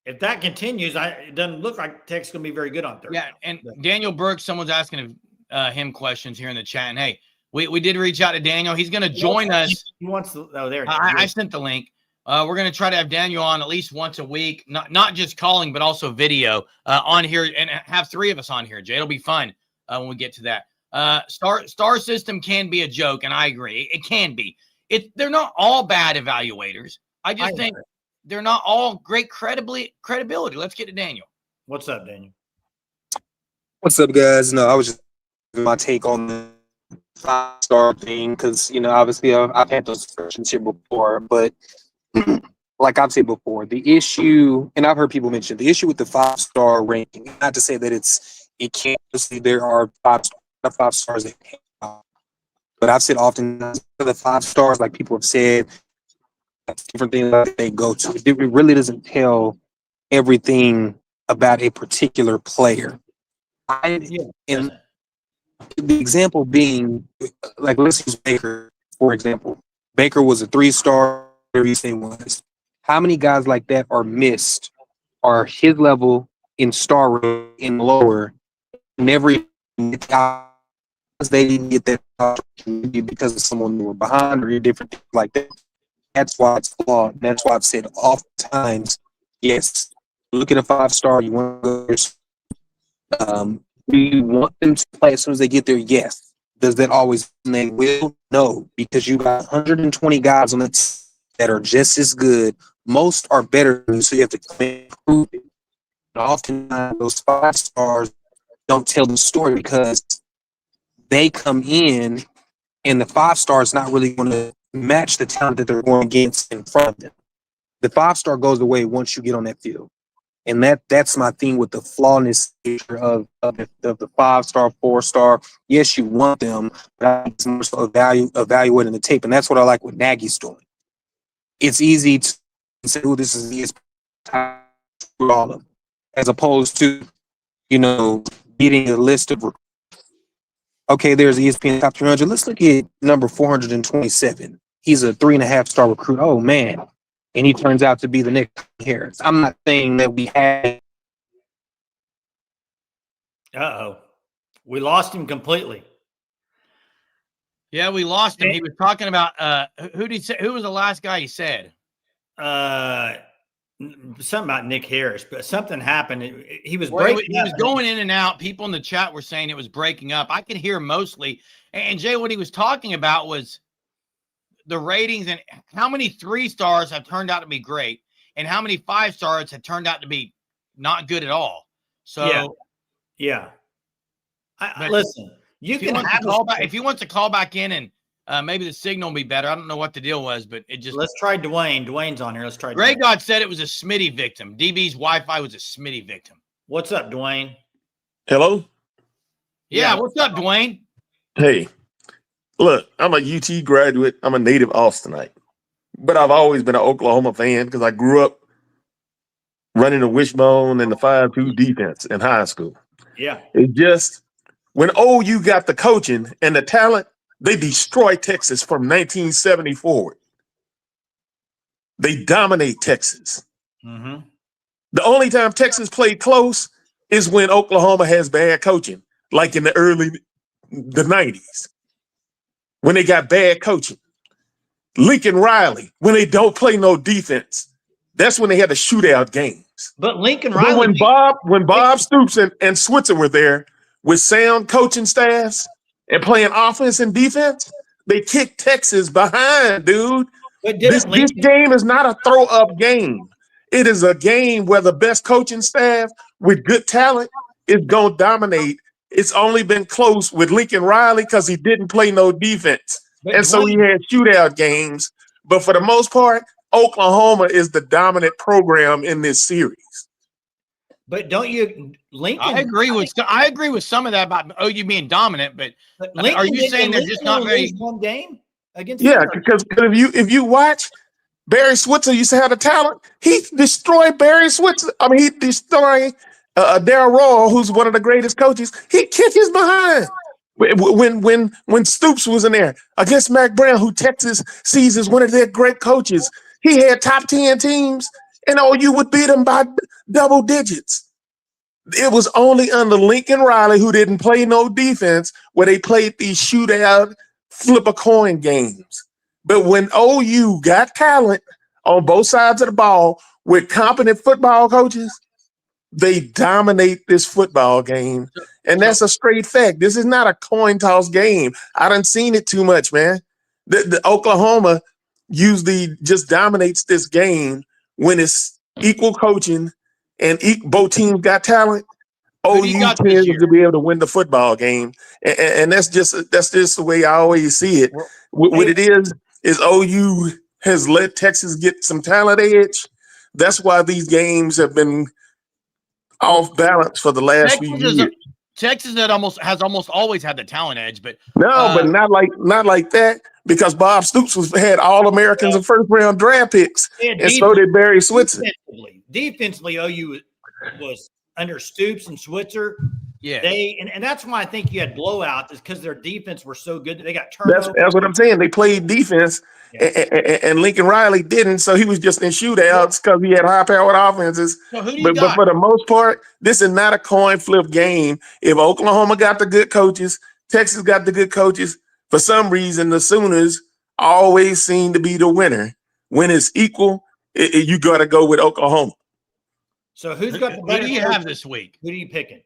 if that continues, it doesn't look like Texas is going to be very good on third. Yeah, and Daniel Burke, someone's asking him questions here in the chat. And hey, we did reach out to Daniel. He's going to join us. He wants to. Oh, there. I sent the link. We're going to try to have Daniel on at least once a week, not just calling, but also video on here, and have three of us on here, Jay. It'll be fun when we get to that. Star system can be a joke, and I agree. It can be. They're not all bad evaluators. I just think they're not all great credibility. Let's get to Daniel. What's up, Daniel? What's up, guys? No, I was just giving my take on the 5-star thing because, you know, obviously I've had those discussions here before, but like I've said before, the issue, and I've heard people mention the issue with the 5-star ranking, not to say that it can't, there are 5 stars that can't, but I've said often the 5 stars, like people have said, different things that they go to. It really doesn't tell everything about a particular player. And the example being, like, let's use Baker, for example. Baker was a 3-star, you say was. How many guys like that are missed, are his level in star rating and lower, never they didn't get that opportunity because of someone who were behind or different things like that. That's why it's flawed. That's why I've said oftentimes, yes, look at a 5-star. You want to do you want them to play as soon as they get there? Yes. Does that always mean they will? No, because you got 120 guys on the team that are just as good. Most are better than you, so you have to come and prove it. And oftentimes, those 5 stars don't tell the story because they come in and the 5-star is not really going to match the talent that they're going against in front of them. The 5-star goes away once you get on that field. And that's my thing with the flawness nature of the 5-star, 4-star. Yes, you want them, but it's more so evaluating the tape. And that's what I like what Nagy's doing. It's easy to say, oh, this is ESPN all of them, as opposed to, you know, getting a list of, okay, there's ESPN top 300. Let's look at number 427. He's a 3.5-star recruit. Oh, man. And he turns out to be the next Harris. I'm not saying that we had. We lost him completely. Yeah, we lost him. He was talking about who did he say? Who was the last guy he said? Something about Nick Harris, but something happened. He was breaking. He was going in and out. People in the chat were saying it was breaking up. I could hear mostly. And Jay, what he was talking about was the ratings and how many 3-stars have turned out to be great and how many 5-stars have turned out to be not good at all. So, yeah. Listen, you can call back if he wants to call back in and maybe the signal will be better. I don't know what the deal was, but it just. Let's try Dwayne. Dwayne's on here. Let's try. Greg God said it was a Smitty victim. DB's Wi-Fi was a Smitty victim. What's up, Dwayne? Hello. Yeah. What's up, Dwayne? Hey. Look, I'm a UT graduate. I'm a native Austinite, but I've always been an Oklahoma fan because I grew up running the wishbone and the 5-2 defense in high school. Yeah. It just, when OU got the coaching and the talent, they destroyed Texas from 1970 forward. They dominate Texas. Mm-hmm. The only time Texas played close is when Oklahoma has bad coaching, like in the 90s. When they got bad coaching. Lincoln Riley, when they don't play no defense, that's when they had a shootout game. But Lincoln But Riley, when Bob Stoops and Switzer were there with sound coaching staffs and playing offense and defense, they kicked Texas behind, dude. but This didn't Lincoln? game is not a throw-up game. It is a game where the best coaching staff with good talent is going to dominate. It's only been close with Lincoln Riley because he didn't play no defense. But And so he had shootout games. But for the most part, Oklahoma is the dominant program in this series. But don't you, Lincoln? I agree with some of that about OU being dominant, but Lincoln, are you saying they're Lincoln just not only very? lose one game against? Yeah, Florida? because if you watch, Barry Switzer used to have the talent. He destroyed Barry Switzer. I mean, he destroyed Darryl Royal, who's one of the greatest coaches. He kicked his behind when Stoops was in there against Mac Brown, who Texas sees as one of their great coaches. He had top 10 teams, and OU would beat them by double digits. It was only under Lincoln Riley, who didn't play no defense, where they played these shootout, flip a coin games. But when OU got talent on both sides of the ball with competent football coaches, they dominate this football game. And that's a straight fact. This is not a coin toss game. I done seen it too much, man. The Oklahoma usually just dominates this game when it's equal coaching and both teams got talent. OU tends to be able to win the football game. And that's just the way I always see it. What it is OU has let Texas get some talent edge. That's why these games have been off balance for the last few years. Texas has almost always had the talent edge, but but not like that, because Bob Stoops had all Americans and first round draft picks, and so did Barry Switzer. Defensively, OU was under Stoops and Switzer. Yeah, and that's why I think you had blowouts, is because their defense were so good that they got turnovers. That's what I'm saying. They played defense, and Lincoln Riley didn't, so he was just in shootouts because he had high-powered offenses. So but for the most part, this is not a coin flip game. If Oklahoma got the good coaches, Texas got the good coaches, for some reason the Sooners always seem to be the winner. When it's equal, you got to go with Oklahoma. So who do you have this week? Who are you picking?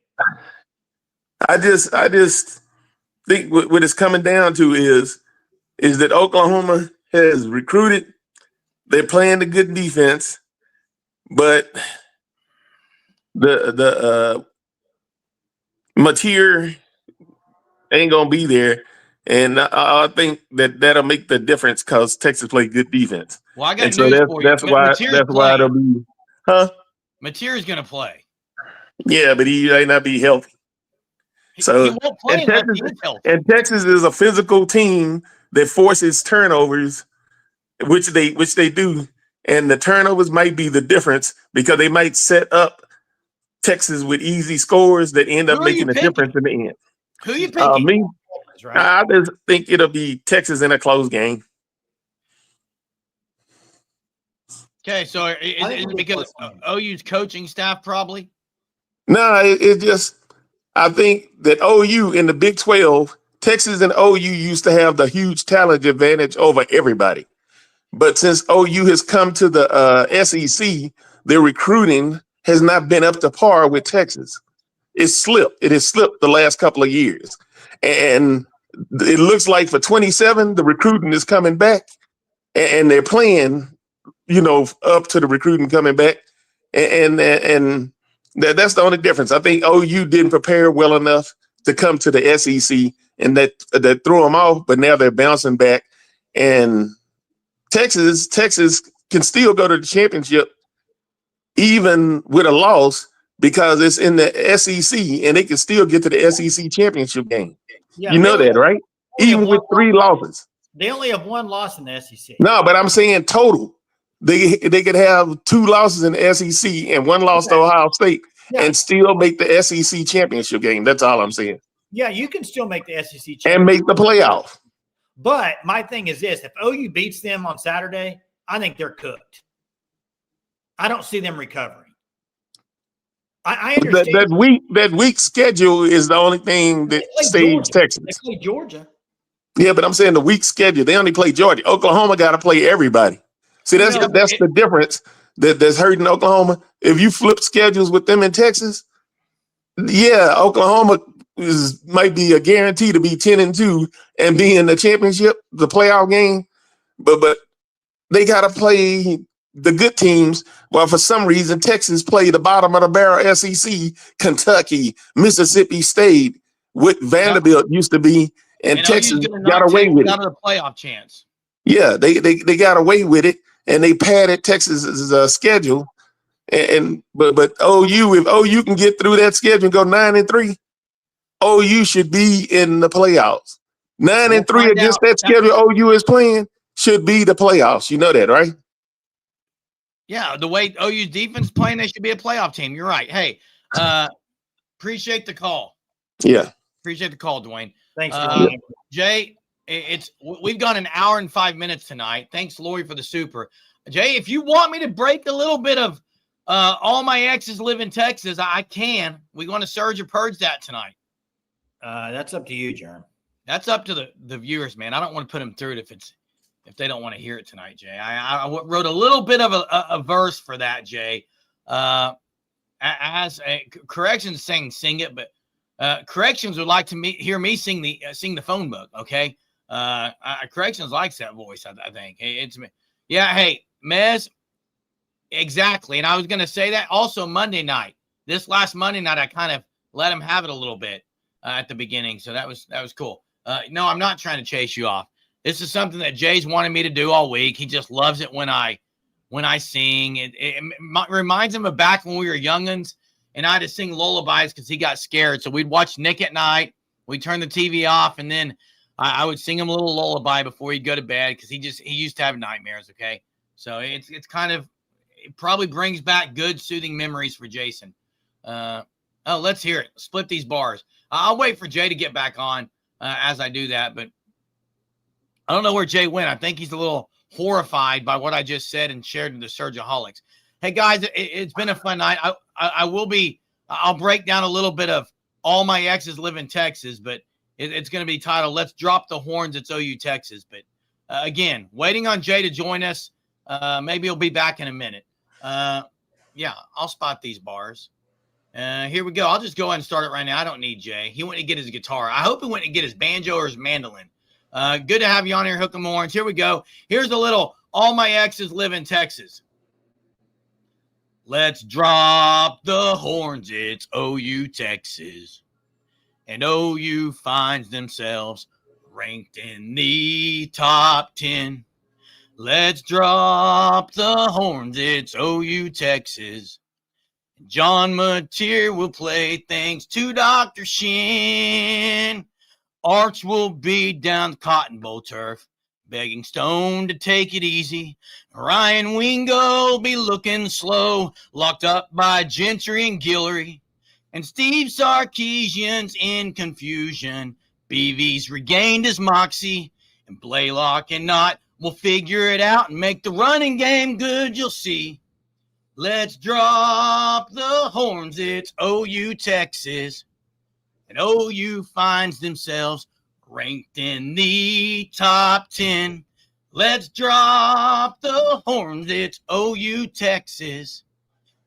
I just think what it's coming down to is that Oklahoma has recruited. They're playing the good defense, but the Mateer ain't gonna be there, and I think that'll make the difference because Texas played good defense. Well, I got news for you. That's why it'll be, Mateer is gonna play. Yeah, but he may not be healthy. So he won't play unless he is healthy. And Texas is a physical team that forces turnovers, which they do, and the turnovers might be the difference because they might set up Texas with easy scores that end up making a difference in the end. Who are you picking? Me, I just think it'll be Texas in a close game. Okay, so is it because OU's coaching staff probably? No, it just. I think that OU in the Big 12, Texas and OU used to have the huge talent advantage over everybody. But since OU has come to the SEC, their recruiting has not been up to par with Texas. It has slipped the last couple of years. And it looks like for 27, the recruiting is coming back. And they're playing, up to the recruiting coming back. And that's the only difference. I think OU didn't prepare well enough to come to the SEC, and that threw them off. But now they're bouncing back, and Texas can still go to the championship even with a loss because it's in the SEC, and they can still get to the SEC championship game. Yeah, you know that, right? Even with 3 losses, they only have 1 loss in the SEC. No, but I'm saying total. They could have 2 losses in the SEC and 1 loss to Ohio State and still make the SEC championship game. That's all I'm saying. Yeah, you can still make the SEC championship and make the playoff. But my thing is this: if OU beats them on Saturday, I think they're cooked. I don't see them recovering. I understand that week schedule is the only thing that saves Texas. They play Georgia. Yeah, but I'm saying the week schedule. They only play Georgia. Oklahoma got to play everybody. See, that's the difference. that's hurting Oklahoma. If you flip schedules with them in Texas, yeah, Oklahoma might be a guarantee to be 10-2 and be in the championship, the playoff game. But they got to play the good teams. Well, for some reason, Texas played the bottom of the barrel SEC, Kentucky, Mississippi State, with Vanderbilt used to be, and Texas got away with it. Out of the playoff chance. Yeah, they got away with it, and they padded Texas's schedule. But OU, if OU can get through that schedule and go 9-3, OU should be in the playoffs. 9-3 against that schedule OU is playing should be the playoffs. You know that, right? Yeah, the way OU's defense playing, they should be a playoff team. You're right. Hey, appreciate the call. Yeah. Appreciate the call, Dwayne. Thanks, Jay. We've gone an hour and 5 minutes tonight. Thanks, Lori, for the super. Jay, if you want me to break a little bit of all my exes live in Texas, I can. We want to surge or purge that tonight. That's up to you, Jerm. That's up to the viewers, man. I don't want to put them through it if they don't want to hear it tonight, Jay. I wrote a little bit of a verse for that, Jay. As Corrections saying sing it, but Corrections would like to hear me sing the phone book. Okay, Corrections likes that voice. I think it's me. Yeah, hey, Mez. Exactly. And I was going to say that also Monday night. This last Monday night, I kind of let him have it a little bit at the beginning. So that was cool. No, I'm not trying to chase you off. This is something that Jay's wanted me to do all week. He just loves it when I sing. It reminds him of back when we were youngins and I had to sing lullabies because he got scared. So we'd watch Nick at night. We'd turn the TV off, and then I would sing him a little lullaby before he'd go to bed because he used to have nightmares. Okay. So it's kind of, it probably brings back good soothing memories for Jason. Let's hear it. Split these bars. I'll wait for Jay to get back on as I do that, but I don't know where Jay went. I think he's a little horrified by what I just said and shared in the Surgeaholics. Hey guys, it's been a fun night. I'll break down a little bit of all my exes live in Texas, but it's going to be titled, Let's Drop the Horns. It's OU Texas. But again, waiting on Jay to join us. Maybe he'll be back in a minute. Yeah, I'll spot these bars. Here we go. I'll just go ahead and start it right now. I don't need Jay. He went to get his guitar. I hope he went to get his banjo or his mandolin. Good to have you on here, Hook 'em Orange. Here we go. Here's a little All My Exes Live in Texas. Let's drop the horns. It's OU Texas. And OU finds themselves ranked in the top 10. Let's drop the horns. It's OU Texas. John Mateer will play thanks to Dr. Shin. Arch will be down the Cotton Bowl turf, begging Stone to take it easy. Ryan Wingo will be looking slow, locked up by Gentry and Guillory. And Steve Sarkeesian's in confusion. BV's regained his moxie. And Blaylock and Knott will figure it out and make the running game good, you'll see. Let's drop the horns. It's OU Texas. And OU finds themselves ranked in the top 10. Let's drop the horns. It's OU Texas.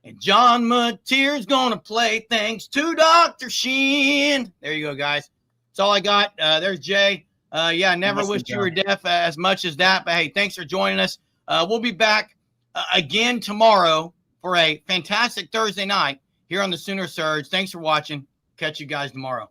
And John Mateer's going to play thanks to Dr. Sheen. There you go, guys. That's all I got. There's Jay. Yeah, never wished you were deaf as much as that. But, hey, thanks for joining us. We'll be back again tomorrow for a fantastic Thursday night here on the Sooner Surge. Thanks for watching. Catch you guys tomorrow.